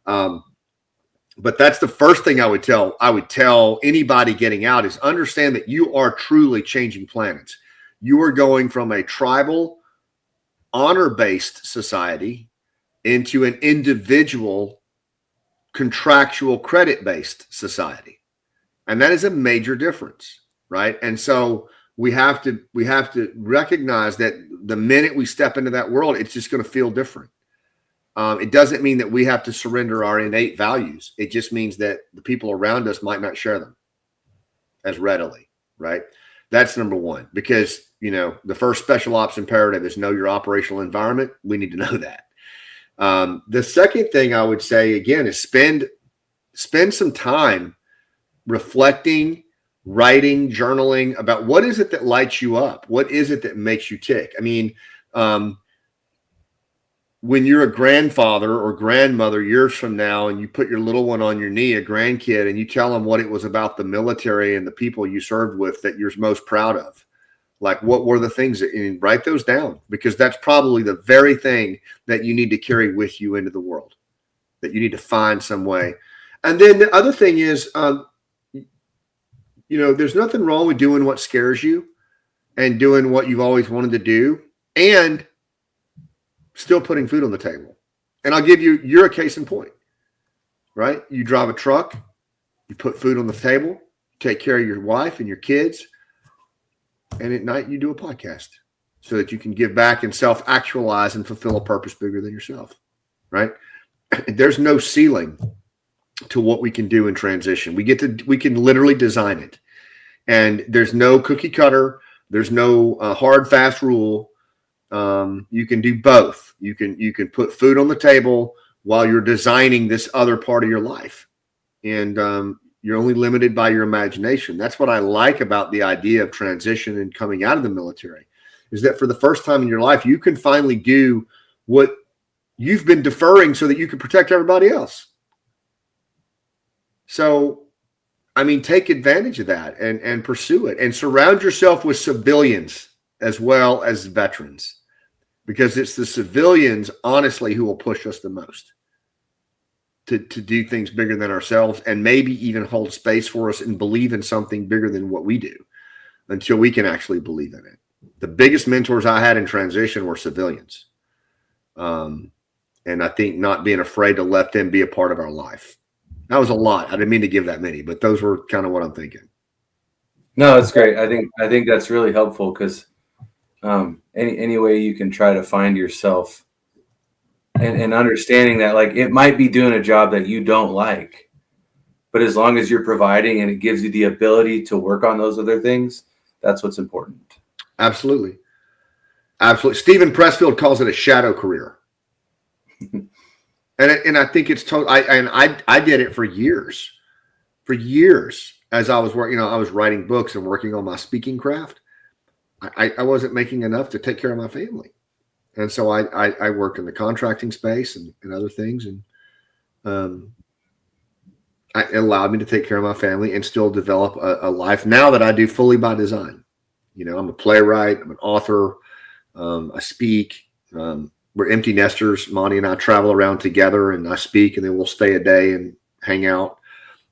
But that's the first thing I would tell anybody getting out, is understand that you are truly changing planets. You are going from a tribal, honor-based society into an individual, contractual, credit-based society. And that is a major difference, right? And so we have to recognize that the minute we step into that world, it's just going to feel different. It doesn't mean that we have to surrender our innate values. It just means that the people around us might not share them as readily, right? That's number one, because, you know, the first special ops imperative is know your operational environment. We need to know that. The second thing I would say, again, is spend some time reflecting, writing, journaling about what is it that lights you up? What is it that makes you tick? I mean, when you're a grandfather or grandmother years from now, and you put your little one on your knee, a grandkid, and you tell them what it was about the military and the people you served with that you're most proud of, like, what were the things and write those down, because that's probably the very thing that you need to carry with you into the world, that you need to find some way. And then the other thing is, there's nothing wrong with doing what scares you and doing what you've always wanted to do and still putting food on the table. And I'll give you, you're a case in point, right? You drive a truck, you put food on the table, take care of your wife and your kids, and at night you do a podcast so that you can give back and self-actualize and fulfill a purpose bigger than yourself, right? There's no ceiling to what we can do in transition. We can literally design it. And there's no cookie cutter. There's no hard, fast rule. You can do both. You can put food on the table while you're designing this other part of your life. And you're only limited by your imagination. That's what I like about the idea of transition and coming out of the military, is that for the first time in your life, you can finally do what you've been deferring so that you can protect everybody else. So, I mean, take advantage of that and pursue it, and surround yourself with civilians as well as veterans, because it's the civilians, honestly, who will push us the most to do things bigger than ourselves, and maybe even hold space for us and believe in something bigger than what we do until we can actually believe in it. The biggest mentors I had in transition were civilians. And I think not being afraid to let them be a part of our life. That was a lot. I didn't mean to give that many, but those were kind of what I'm thinking. No, it's great. I think that's really helpful, because any way you can try to find yourself and understanding that, like, it might be doing a job that you don't like, but as long as you're providing and it gives you the ability to work on those other things, that's what's important. Absolutely. Absolutely. Stephen Pressfield calls it a shadow career. And I think it's total. I did it for years as I was working. I was writing books and working on my speaking craft. I wasn't making enough to take care of my family, and so I worked in the contracting space and other things, and it allowed me to take care of my family and still develop a life now that I do fully by design. I'm a playwright. I'm an author. I speak. We're empty nesters. Monty and I travel around together, and I speak, and then we'll stay a day and hang out.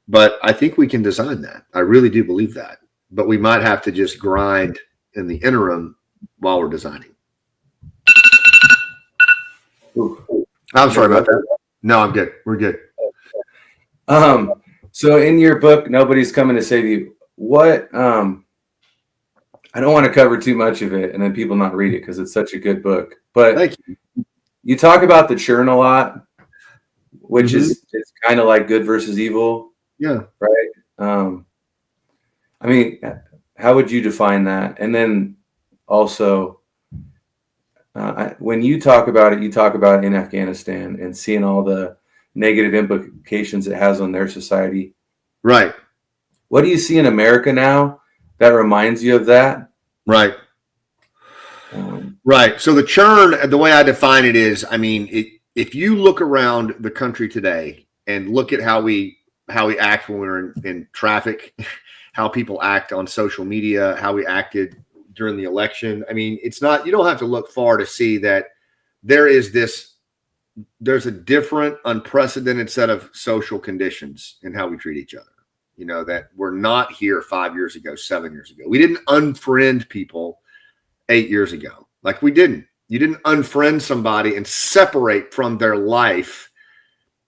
But I think we can design that. I really do believe that. But we might have to just grind in the interim while we're designing. Ooh. I'm sorry about that. No, I'm good. We're good. So in your book, Nobody's Coming to Save You, what, I don't want to cover too much of it and then people not read it because it's such a good book, but Thank you. You talk about the churn a lot, which is it's kind of like good versus evil. Yeah. Right. I mean, how would you define that? And then also, when you talk about it, you talk about in Afghanistan and seeing all the negative implications it has on their society. Right. What do you see in America now that reminds you of that? Right. Right. So the churn, the way I define it is, I mean, if you look around the country today and look at how we act when we're in traffic, how people act on social media, how we acted during the election. I mean, you don't have to look far to see that there's a different, unprecedented set of social conditions in how we treat each other, that were not here 5 years ago, 7 years ago. We didn't unfriend people 8 years ago. Like you didn't unfriend somebody and separate from their life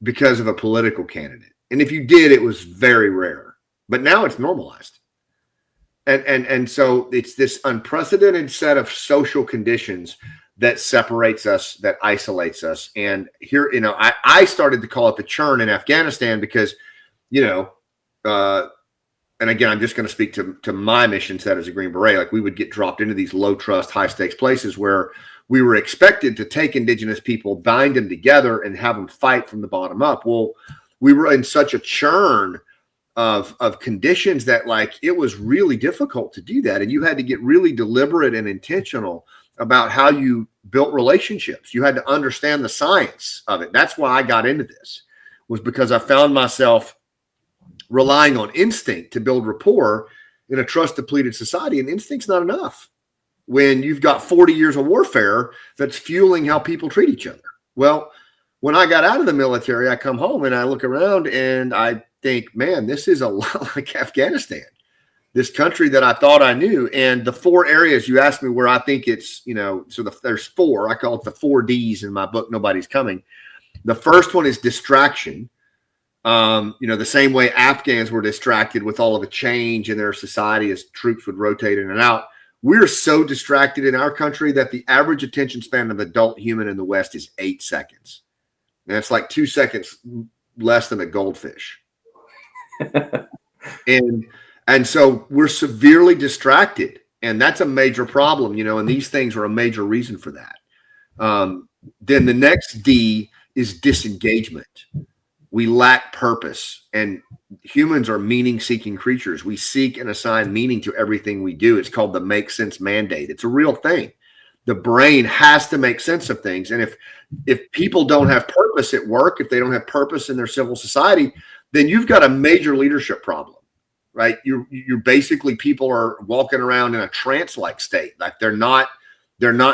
because of a political candidate. And if you did, it was very rare, but now it's normalized. And so it's this unprecedented set of social conditions that separates us, that isolates us. And here, I started to call it the churn in Afghanistan because, and again, I'm just going to speak to my mission set as a Green Beret. Like we would get dropped into these low trust, high stakes places where we were expected to take indigenous people, bind them together and have them fight from the bottom up. Well, we were in such a churn of conditions that like, it was really difficult to do that. And you had to get really deliberate and intentional about how you built relationships. You had to understand the science of it. That's why I got into this, was because I found myself relying on instinct to build rapport in a trust depleted society. And instinct's not enough when you've got 40 years of warfare that's fueling how people treat each other. Well, When I got out of the military, I come home and I look around and I think, man, this is a lot like Afghanistan, this country that I thought I knew. And the 4 areas you asked me where I think it's, so there's 4, I call it the 4 Ds in my book, Nobody's Coming. The first one is distraction. The same way Afghans were distracted with all of the change in their society as troops would rotate in and out. We're so distracted in our country that the average attention span of an adult human in the West is 8 seconds. And it's like 2 seconds less than a goldfish. and so we're severely distracted. And that's a major problem, and these things are a major reason for that. Then the next D is disengagement. We lack purpose, and humans are meaning-seeking creatures. We seek and assign meaning to everything we do. It's called the make sense mandate. It's a real thing. The brain has to make sense of things. And if people don't have purpose at work, if they don't have purpose in their civil society, then you've got a major leadership problem, right? You're basically, people are walking around in a trance-like state. Like they're not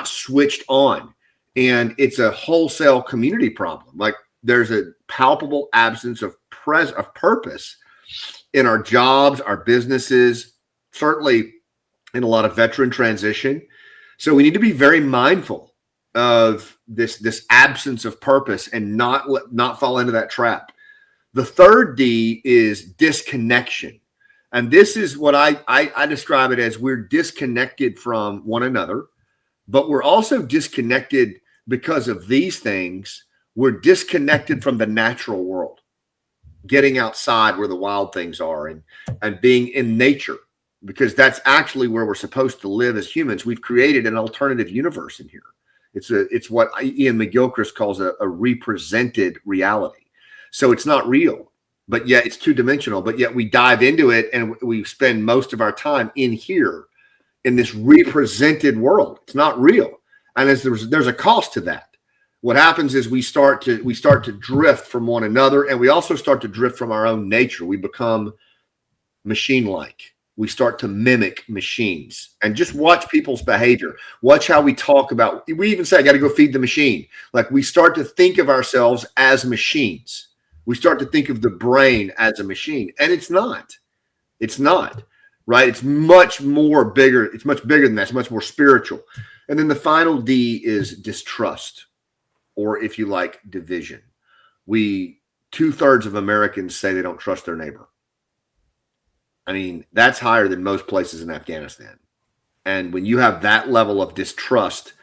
switched on. And it's a wholesale community problem. Like there's a palpable absence of purpose in our jobs, our businesses, certainly in a lot of veteran transition. So we need to be very mindful of this absence of purpose and not fall into that trap. The third D is disconnection. And this is what I describe it as: we're disconnected from one another, but we're also disconnected because of these things. We're disconnected from the natural world, getting outside where the wild things are and being in nature, because that's actually where we're supposed to live as humans. We've created an alternative universe in here. It's what Ian McGilchrist calls a represented reality. So it's not real, but yet it's 2-dimensional, but yet we dive into it and we spend most of our time in here in this represented world. It's not real. And there's a cost to that. What happens is we start to drift from one another, and we also start to drift from our own nature. We become machine-like. We start to mimic machines. And just watch people's behavior. Watch how we talk about. We even say, "I got to go feed the machine." Like we start to think of ourselves as machines. We start to think of the brain as a machine, and it's not. It's not, right? It's much more bigger. It's much bigger than that. It's much more spiritual. And then the final D is distrust, or if you like, division. 2/3 of Americans say they don't trust their neighbor. I mean, that's higher than most places in Afghanistan. And when you have that level of distrust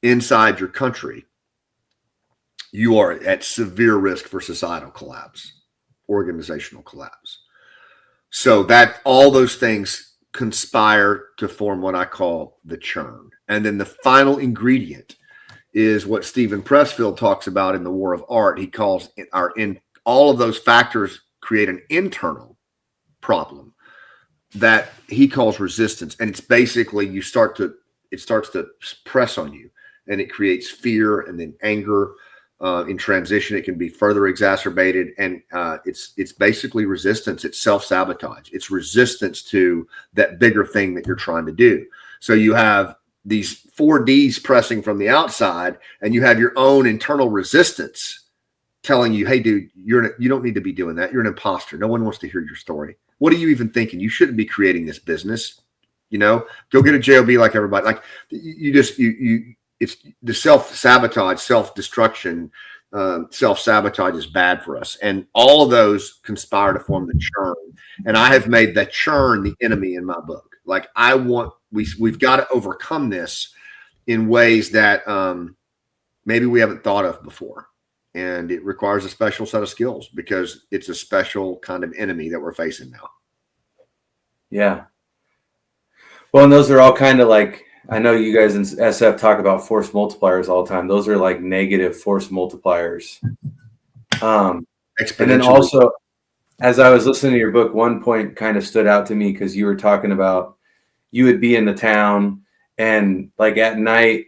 inside your country, you are at severe risk for societal collapse, organizational collapse. So that all those things conspire to form what I call the churn. And then the final ingredient is what Stephen Pressfield talks about in The War of Art. He calls all of those factors create an internal problem that he calls resistance. And it's basically it starts to press on you, and it creates fear and then anger. In transition, it can be further exacerbated, and it's basically resistance. It's self-sabotage. It's resistance to that bigger thing that you're trying to do. So you have these 4 Ds pressing from the outside, and you have your own internal resistance telling you, "Hey, dude, you don't need to be doing that. You're an imposter. No one wants to hear your story. What are you even thinking? You shouldn't be creating this business. Go get a job like everybody." Like it's the self-sabotage, self-destruction, self-sabotage is bad for us. And all of those conspire to form the churn. And I have made the churn the enemy in my book. Like we've got to overcome this in ways that maybe we haven't thought of before. And it requires a special set of skills because it's a special kind of enemy that we're facing now. Yeah. Well, and those are all kind of like, I know you guys in SF talk about force multipliers all the time. Those are like negative force multipliers. And then also, as I was listening to your book, one point kind of stood out to me because you were talking about you would be in the town and like at night,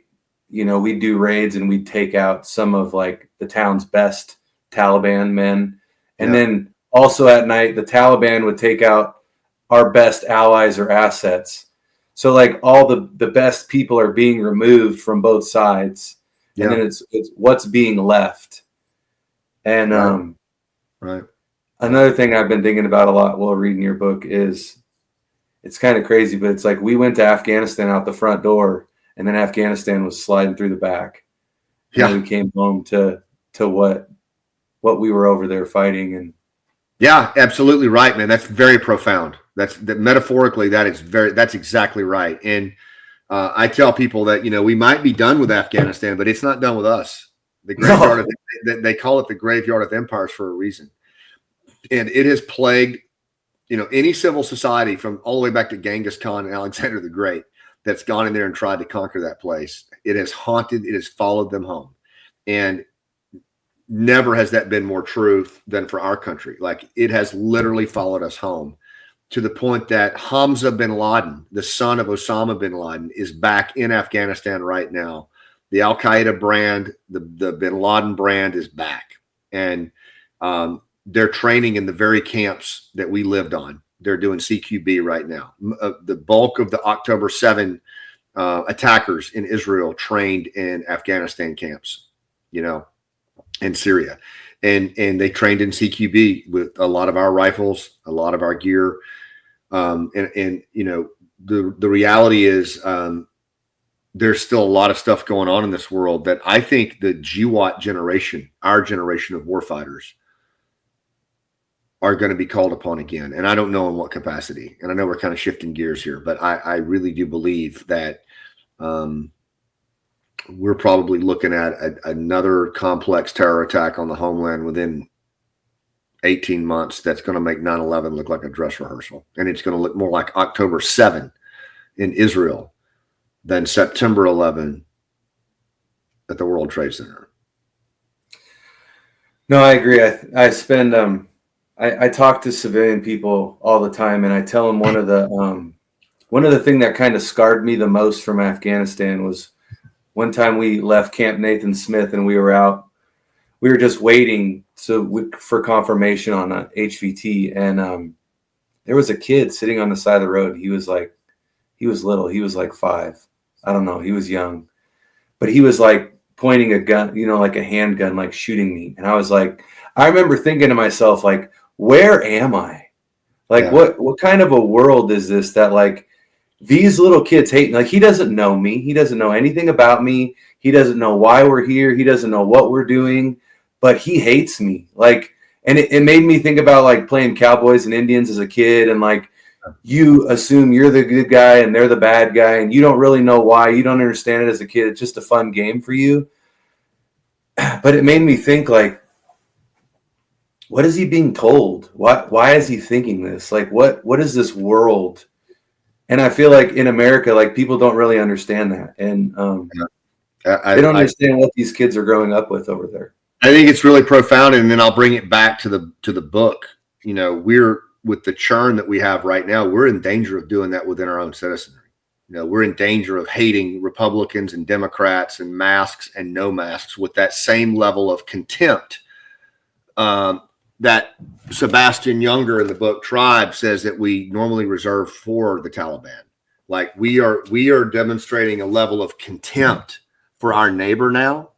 we'd do raids and we'd take out some of like the town's best Taliban men. And then also at night, the Taliban would take out our best allies or assets. So like all the best people are being removed from both sides. And then it's what's being left. And Right. another thing I've been thinking about a lot while reading your book is, it's kind of crazy, but it's like we went to Afghanistan out the front door, and then Afghanistan was sliding through the back. And then we came home to what we were over there fighting. And yeah, absolutely right, man. That's very profound. That's metaphorically, that's exactly right. And I tell people that, we might be done with Afghanistan, but it's not done with us. The graveyard they call it the graveyard of empires for a reason. And it has plagued, any civil society from all the way back to Genghis Khan and Alexander the Great that's gone in there and tried to conquer that place. It has followed them home. And never has that been more true than for our country. Like, it has literally followed us home, to the point that Hamza bin Laden, the son of Osama bin Laden, is back in Afghanistan right now. The Al-Qaeda brand, the bin Laden brand is back. And they're training in the very camps that we lived on. They're doing CQB right now. The bulk of the October 7 attackers in Israel trained in Afghanistan camps, in Syria. And they trained in CQB with a lot of our rifles, a lot of our gear. The reality is there's still a lot of stuff going on in this world that I think the GWAT generation, our generation of warfighters, are going to be called upon again. And I don't know in what capacity. And I know we're kind of shifting gears here, but I really do believe that we're probably looking at another complex terror attack on the homeland within 18 months that's going to make 9/11 look like a dress rehearsal. And it's going to look more like October 7 in Israel than September 11 at the World Trade Center. No, I agree. I spend I talk to civilian people all the time, and I tell them one of the thing that kind of scarred me the most from Afghanistan was one time we left Camp Nathan Smith, and we were just waiting for confirmation on a HVT, and there was a kid sitting on the side of the road. He was little. He was like 5. I don't know. He was young, but he was like pointing a gun, like a handgun, like shooting me. And I remember thinking to myself, like, where am I? Like, what kind of a world is this that, like, these little kids hate me? Like, he doesn't know me. He doesn't know anything about me. He doesn't know why we're here. He doesn't know what we're doing, but he hates me. Like, and it made me think about, like, playing cowboys and Indians as a kid. And, like, you assume you're the good guy and they're the bad guy, and you don't really know why. You don't understand it as a kid. It's just a fun game for you. But it made me think, like, what is he being told? Why is he thinking this? Like, what is this world? And I feel like in America, like, people don't really understand that. And they don't understand what these kids are growing up with over there. I think it's really profound. And then I'll bring it back to the book. We're, with the churn that we have right now, we're in danger of doing that within our own citizenry. We're in danger of hating Republicans and Democrats and masks and no masks with that same level of contempt that Sebastian Younger in the book Tribe says that we normally reserve for the Taliban. Like, we are demonstrating a level of contempt for our neighbor now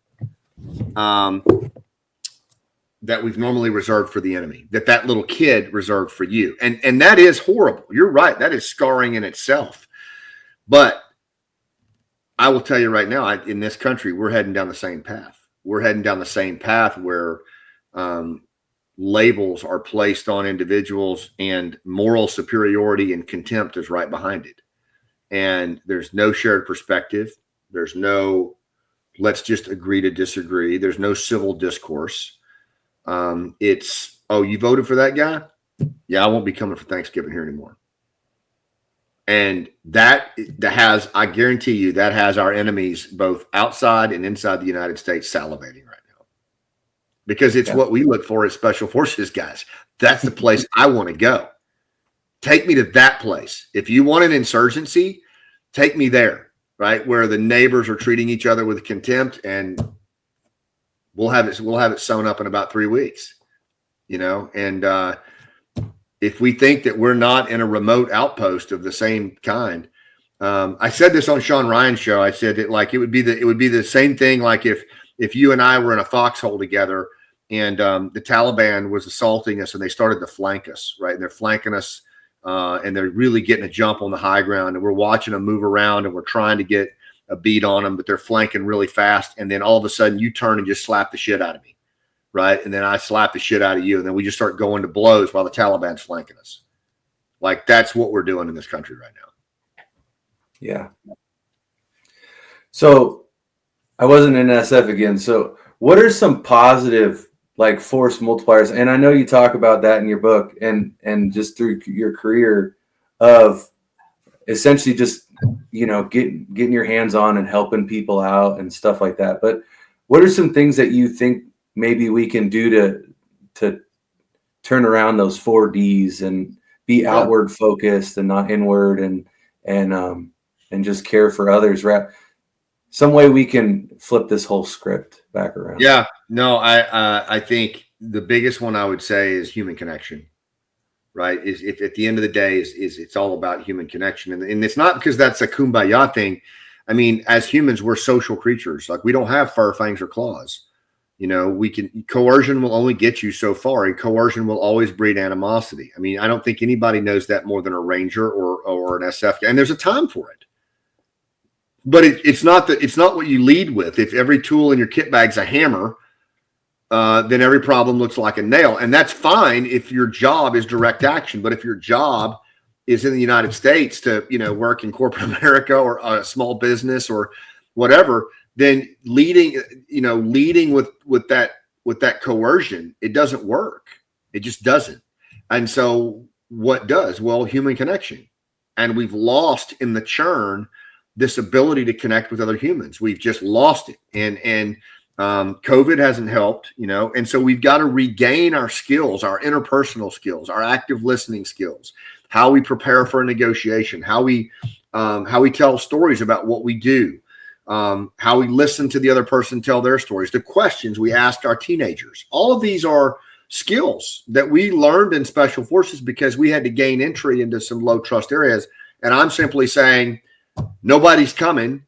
that we've normally reserved for the enemy, that little kid reserved for you. And that is horrible. You're right. That is scarring in itself. But I will tell you right now, in this country, we're heading down the same path. We're heading down the same path where labels are placed on individuals, and moral superiority and contempt is right behind it. And there's no shared perspective. There's no, let's just agree to disagree. There's no civil discourse. It's, oh, you voted for that guy? Yeah, I won't be coming for Thanksgiving here anymore. And that has, I guarantee you, that has our enemies both outside and inside the United States salivating right now. Because it's what we look for as special forces guys. That's the place I want to go. Take me to that place. If you want an insurgency, take me there, right? Where the neighbors are treating each other with contempt, and we'll have it sewn up in about 3 weeks, and if we think that we're not in a remote outpost of the same kind, I said this on Sean Ryan's show. I said that, like, it would be the same thing. Like if you and I were in a foxhole together and the Taliban was assaulting us, and they started to flank us, right? And they're flanking us, and they're really getting a jump on the high ground, and we're watching them move around, and we're trying to get a beat on them, but they're flanking really fast. And then all of a sudden you turn and just slap the shit out of me, right? And then I slap the shit out of you, and then we just start going to blows while the Taliban's flanking us. Like, that's what we're doing in this country right now. Yeah. So I wasn't in SF again. So what are some positive like force multipliers? And I know you talk about that in your book and just through your career of essentially just, you know, getting your hands on and helping people out and stuff like that. But what are some things that you think maybe we can do to turn around those 4Ds and be outward focused and not inward and just care for others, right? Some way we can flip this whole script back around. Yeah, no, I think the biggest one I would say is human connection, right? Is if at the end of the day is it's all about human connection. And it's not because that's a kumbaya thing. I mean, as humans, we're social creatures. Like, we don't have fur, fangs, or claws. You know, coercion will only get you so far, and coercion will always breed animosity. I mean, I don't think anybody knows that more than a Ranger or an SF. And there's a time for it. But it's not what you lead with. If every tool in your kit bag's a hammer, then every problem looks like a nail. And that's fine if your job is direct action. But if your job is in the United States to, you know, work in corporate America or a small business or whatever, then leading with that coercion, it doesn't work. It just doesn't. And so what does? Well, human connection. And we've lost in the churn this ability to connect with other humans. We've just lost it. And COVID hasn't helped, you know, and so we've got to regain our skills, our interpersonal skills, our active listening skills, how we prepare for a negotiation, how we tell stories about what we do, how we listen to the other person tell their stories, the questions we ask our teenagers. All of these are skills that we learned in Special Forces because we had to gain entry into some low trust areas. And I'm simply saying, nobody's coming.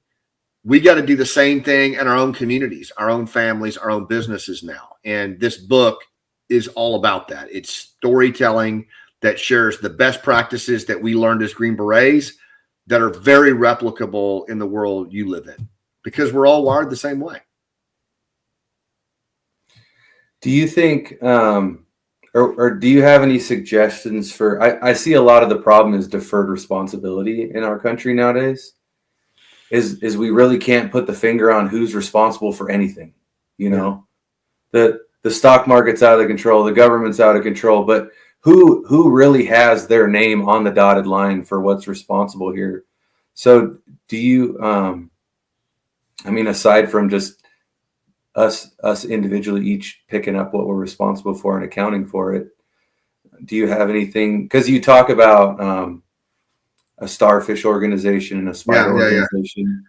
We got to do the same thing in our own communities, our own families, our own businesses now. And this book is all about that. It's storytelling that shares the best practices that we learned as Green Berets that are very replicable in the world you live in, because we're all wired the same way. Do you think, or do you have any suggestions for, I see a lot of the problem is deferred responsibility in our country nowadays. Is we really can't put the finger on who's responsible for anything. You know, the stock market's out of control, the government's out of control, but who really has their name on the dotted line for what's responsible here? So do you, I mean, aside from just us individually each picking up what we're responsible for and accounting for it, do you have anything? Because you talk about a starfish organization and a spider organization.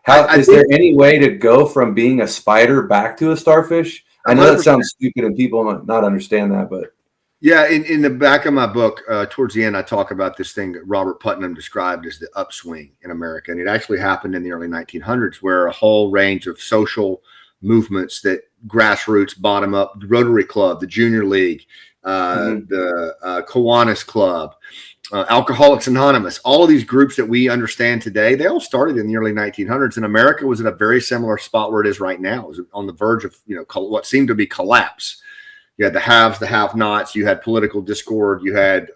Is there any way to go from being a spider back to a starfish? I know that sounds stupid and people might not understand that, but yeah, in the back of my book, towards the end, I talk about this thing that Robert Putnam described as the upswing in America. And it actually happened in the early 1900s, where a whole range of social movements that grassroots, bottom up, the Rotary Club, the Junior League, the Kiwanis Club, Alcoholics Anonymous, all of these groups that we understand today, they all started in the early 1900s. And America was in a very similar spot where it is right now. It was on the verge of, you know, what seemed to be collapse. You had the haves, the have-nots. You had political discord. You had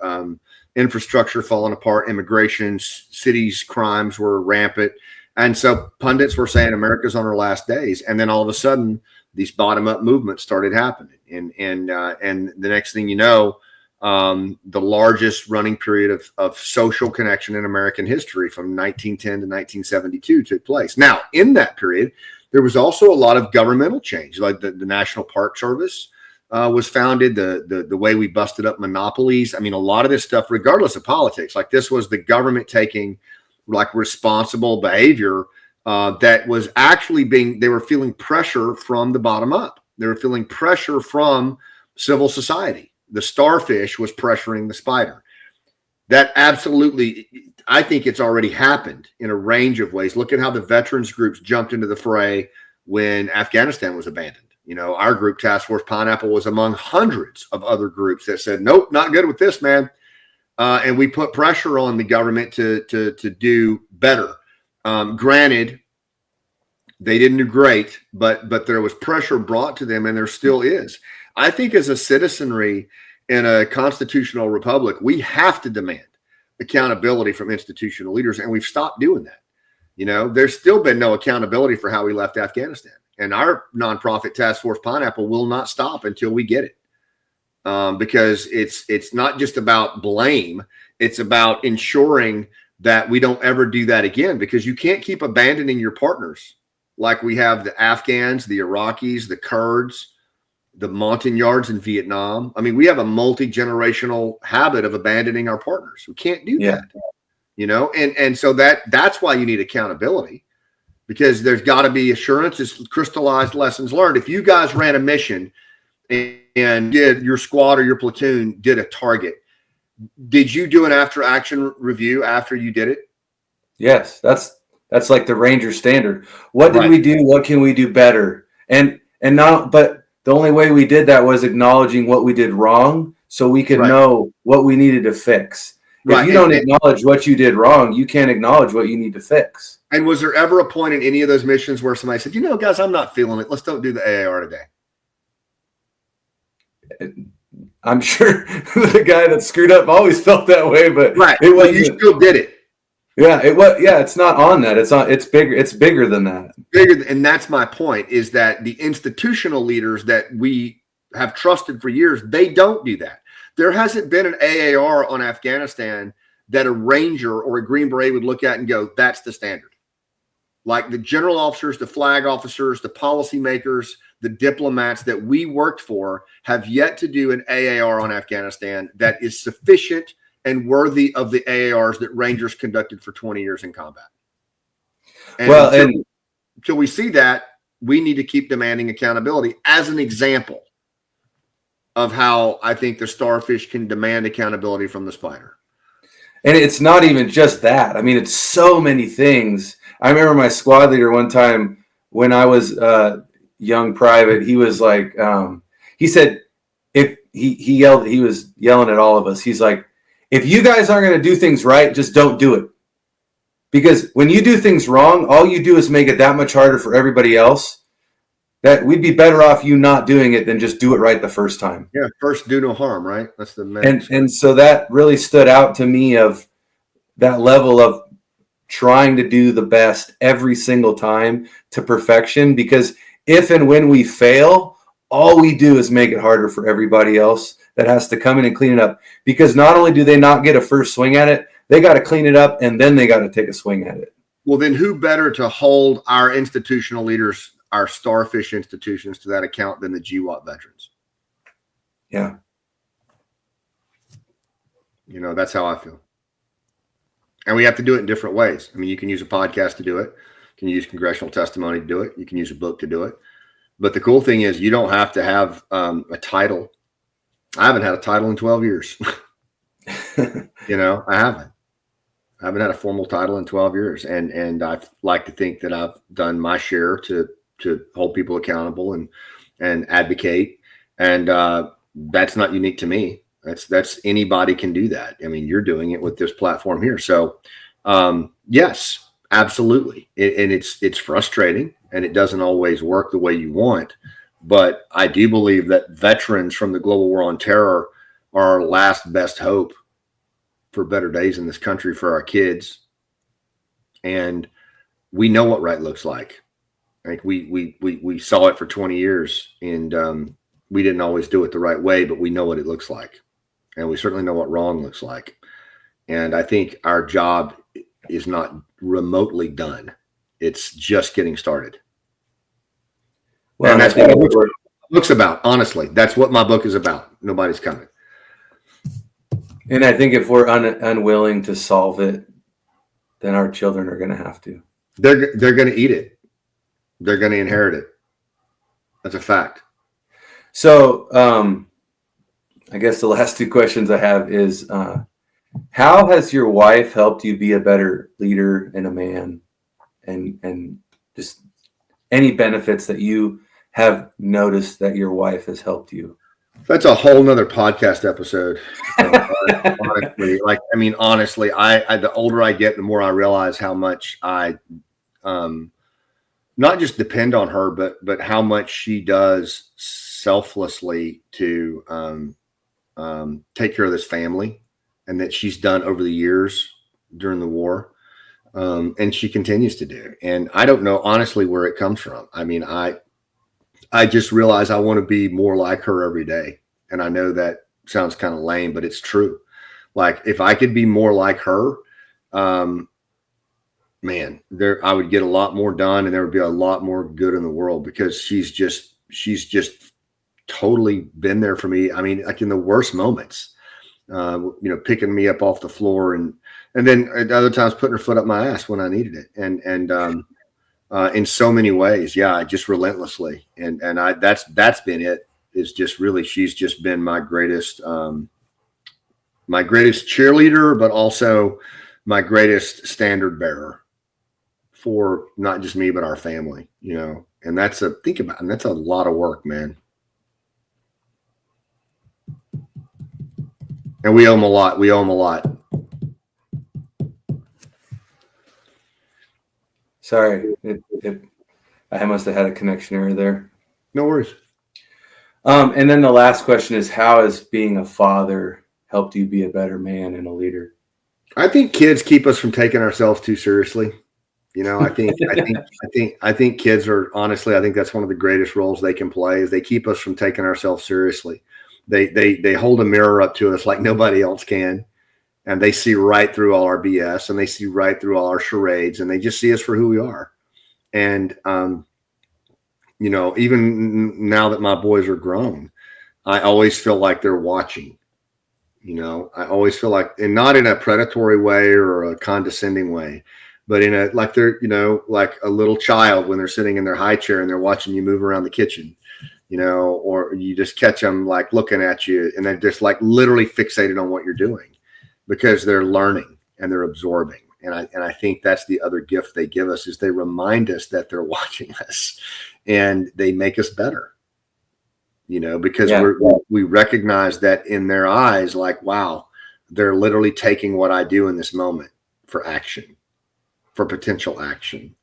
infrastructure falling apart, immigration, cities, crimes were rampant. And so pundits were saying America's on her last days. And then all of a sudden, these bottom-up movements started happening. And the next thing you know, the largest running period of social connection in American history from 1910 to 1972 took place. Now, in that period, there was also a lot of governmental change, like the National Park Service was founded, the way we busted up monopolies. I mean, a lot of this stuff, regardless of politics, like this was the government taking like responsible behavior that was actually they were feeling pressure from the bottom up. They were feeling pressure from civil society. The starfish was pressuring the spider. That absolutely, I think it's already happened in a range of ways. Look at how the veterans groups jumped into the fray when Afghanistan was abandoned. Our group, Task Force Pineapple, was among hundreds of other groups that said, nope, not good with this, man. And we put pressure on the government to do better. Granted, they didn't do great, but there was pressure brought to them, and there still is. I think as a citizenry in a constitutional republic, we have to demand accountability from institutional leaders, and we've stopped doing that. There's still been no accountability for how we left Afghanistan, and our nonprofit Task Force Pineapple will not stop until we get it. Because it's not just about blame. It's about ensuring that we don't ever do that again, because you can't keep abandoning your partners like we have the Afghans, the Iraqis, the Kurds, the Montagnards in Vietnam. I mean, we have a multi-generational habit of abandoning our partners. We can't do that, and so that's why you need accountability, because there's got to be assurances, crystallized lessons learned. If you guys ran a mission and did your squad or your platoon did a target, did you do an after action review after you did it? Yes, that's like the Ranger standard. What did we do? What can we do better? And not, but the only way we did that was acknowledging what we did wrong, so we could know what we needed to fix. If you don't acknowledge what you did wrong, you can't acknowledge what you need to fix. And was there ever a point in any of those missions where somebody said, guys, I'm not feeling it, let's don't do the AAR today? I'm sure the guy that screwed up always felt that way, but it was, you still did it. Yeah, it was. Yeah, it's not on that. It's bigger. It's bigger than that. And that's my point, is that the institutional leaders that we have trusted for years, they don't do that. There hasn't been an AAR on Afghanistan that a Ranger or a Green Beret would look at and go, that's the standard. Like the general officers, the flag officers, the policymakers, the diplomats that we worked for have yet to do an AAR on Afghanistan that is sufficient and worthy of the AARs that Rangers conducted for 20 years in combat. And until we see that, we need to keep demanding accountability as an example of how I think the starfish can demand accountability from the spider. And it's not even just that. I mean, it's so many things. I remember my squad leader one time when I was young private, he was like, he said, if he yelled, he was yelling at all of us. He's like, if you guys aren't going to do things right, just don't do it. Because when you do things wrong, all you do is make it that much harder for everybody else. That we'd be better off you not doing it than just do it right the first time. Yeah, first do no harm, right? That's the message. And so that really stood out to me, of that level of trying to do the best every single time to perfection. Because if and when we fail, all we do is make it harder for everybody else that has to come in and clean it up. Because not only do they not get a first swing at it, they got to clean it up, and then they got to take a swing at it. Well, then who better to hold our institutional leaders, our starfish institutions, to that account than the GWAT veterans? Yeah. That's how I feel. And we have to do it in different ways. I mean, you can use a podcast to do it. You can use congressional testimony to do it. You can use a book to do it. But the cool thing is you don't have to have a title. I haven't had a title in 12 years. I haven't. I haven't had a formal title in 12 years. And I like to think that I've done my share to hold people accountable and advocate. And that's not unique to me. That's anybody can do that. I mean, you're doing it with this platform here. So yes, absolutely. And it's frustrating, and it doesn't always work the way you want. But I do believe that veterans from the global war on terror are our last best hope for better days in this country for our kids. And we know what right looks like. Like we saw it for 20 years, and we didn't always do it the right way, but we know what it looks like. And we certainly know what wrong looks like. And I think our job is not remotely done. It's just getting started. Well, and that's what my book's about. Honestly, that's what my book is about. Nobody's coming. And I think if we're unwilling to solve it, then our children are going to have to. They're going to eat it. They're going to inherit it. That's a fact. So I guess the last two questions I have is, how has your wife helped you be a better leader and a man, and just any benefits that you have noticed that your wife has helped you? That's a whole nother podcast episode. Honestly, honestly, I the older I get, the more I realize how much I not just depend on her, but how much she does selflessly to take care of this family, and that she's done over the years during the war. And she continues to do. And I don't know honestly where it comes from. I mean, I just realize I want to be more like her every day. And I know that sounds kind of lame, but it's true. Like if I could be more like her, man, I would get a lot more done, and there would be a lot more good in the world, because she's just totally been there for me. I mean, like in the worst moments, picking me up off the floor, and then at other times putting her foot up my ass when I needed it. And in so many ways, yeah, just relentlessly. And that's been it. Is just really, she's just been my greatest cheerleader, but also my greatest standard bearer for not just me, but our family, and that's a lot of work, man. And we owe them a lot. Sorry, I must have had a connection error there. No worries. And then the last question is, how has being a father helped you be a better man and a leader? I think kids keep us from taking ourselves too seriously. I think kids are, honestly, I think that's one of the greatest roles they can play, is they keep us from taking ourselves seriously. They hold a mirror up to us like nobody else can. And they see right through all our BS, and they see right through all our charades, and they just see us for who we are. And, even now that my boys are grown, I always feel like they're watching. I always feel like, and not in a predatory way or a condescending way, but in a, like they're, like a little child when they're sitting in their high chair and they're watching you move around the kitchen, or you just catch them like looking at you, and they're just like literally fixated on what you're doing, because they're learning and they're absorbing. And I think that's the other gift they give us, is they remind us that they're watching us, and they make us better. Because we recognize that in their eyes, like, wow, they're literally taking what I do in this moment for action, for potential action.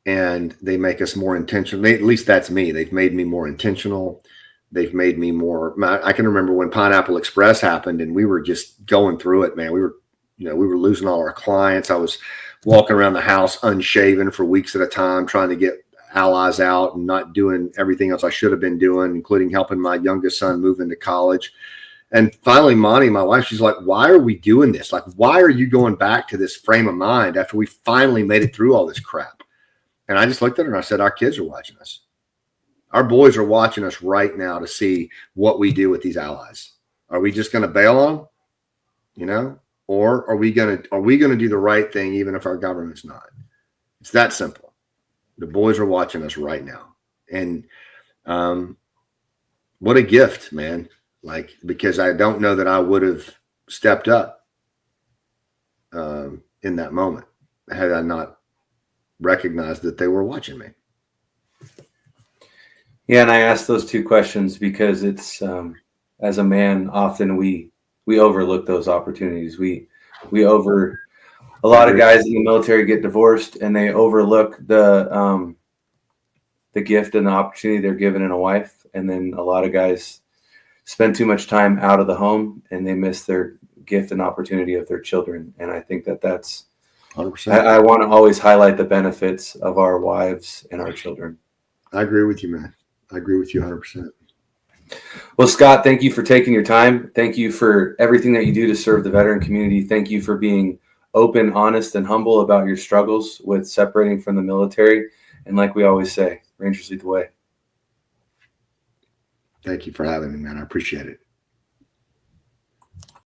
And they make us more intentional. At least that's me. They've made me more intentional. They've made me more. I can remember when Pineapple Express happened, and we were just going through it, man. We were losing all our clients. I was walking around the house unshaven for weeks at a time, trying to get allies out and not doing everything else I should have been doing, including helping my youngest son move into college. And finally, Monty, my wife, she's like, why are we doing this? Like, why are you going back to this frame of mind after we finally made it through all this crap? And I just looked at her and I said, our kids are watching us. Our boys are watching us right now to see what we do with these allies. Are we just going to bail on them? Or are we going to do the right thing even if our government's not? It's that simple. The boys are watching us right now. And what a gift, man. Like, because I don't know that I would have stepped up in that moment had I not recognized that they were watching me. Yeah, and I asked those two questions because it's, as a man, often we overlook those opportunities. A lot of guys in the military get divorced, and they overlook the gift and the opportunity they're given in a wife. And then a lot of guys spend too much time out of the home, and they miss their gift and opportunity of their children. And I think that's 100%. I want to always highlight the benefits of our wives and our children. I agree with you, man. I agree with you 100%. Well, Scott, thank you for taking your time. Thank you for everything that you do to serve the veteran community. Thank you for being open, honest, and humble about your struggles with separating from the military. And like we always say, Rangers lead the way. Thank you for having me, man. I appreciate it.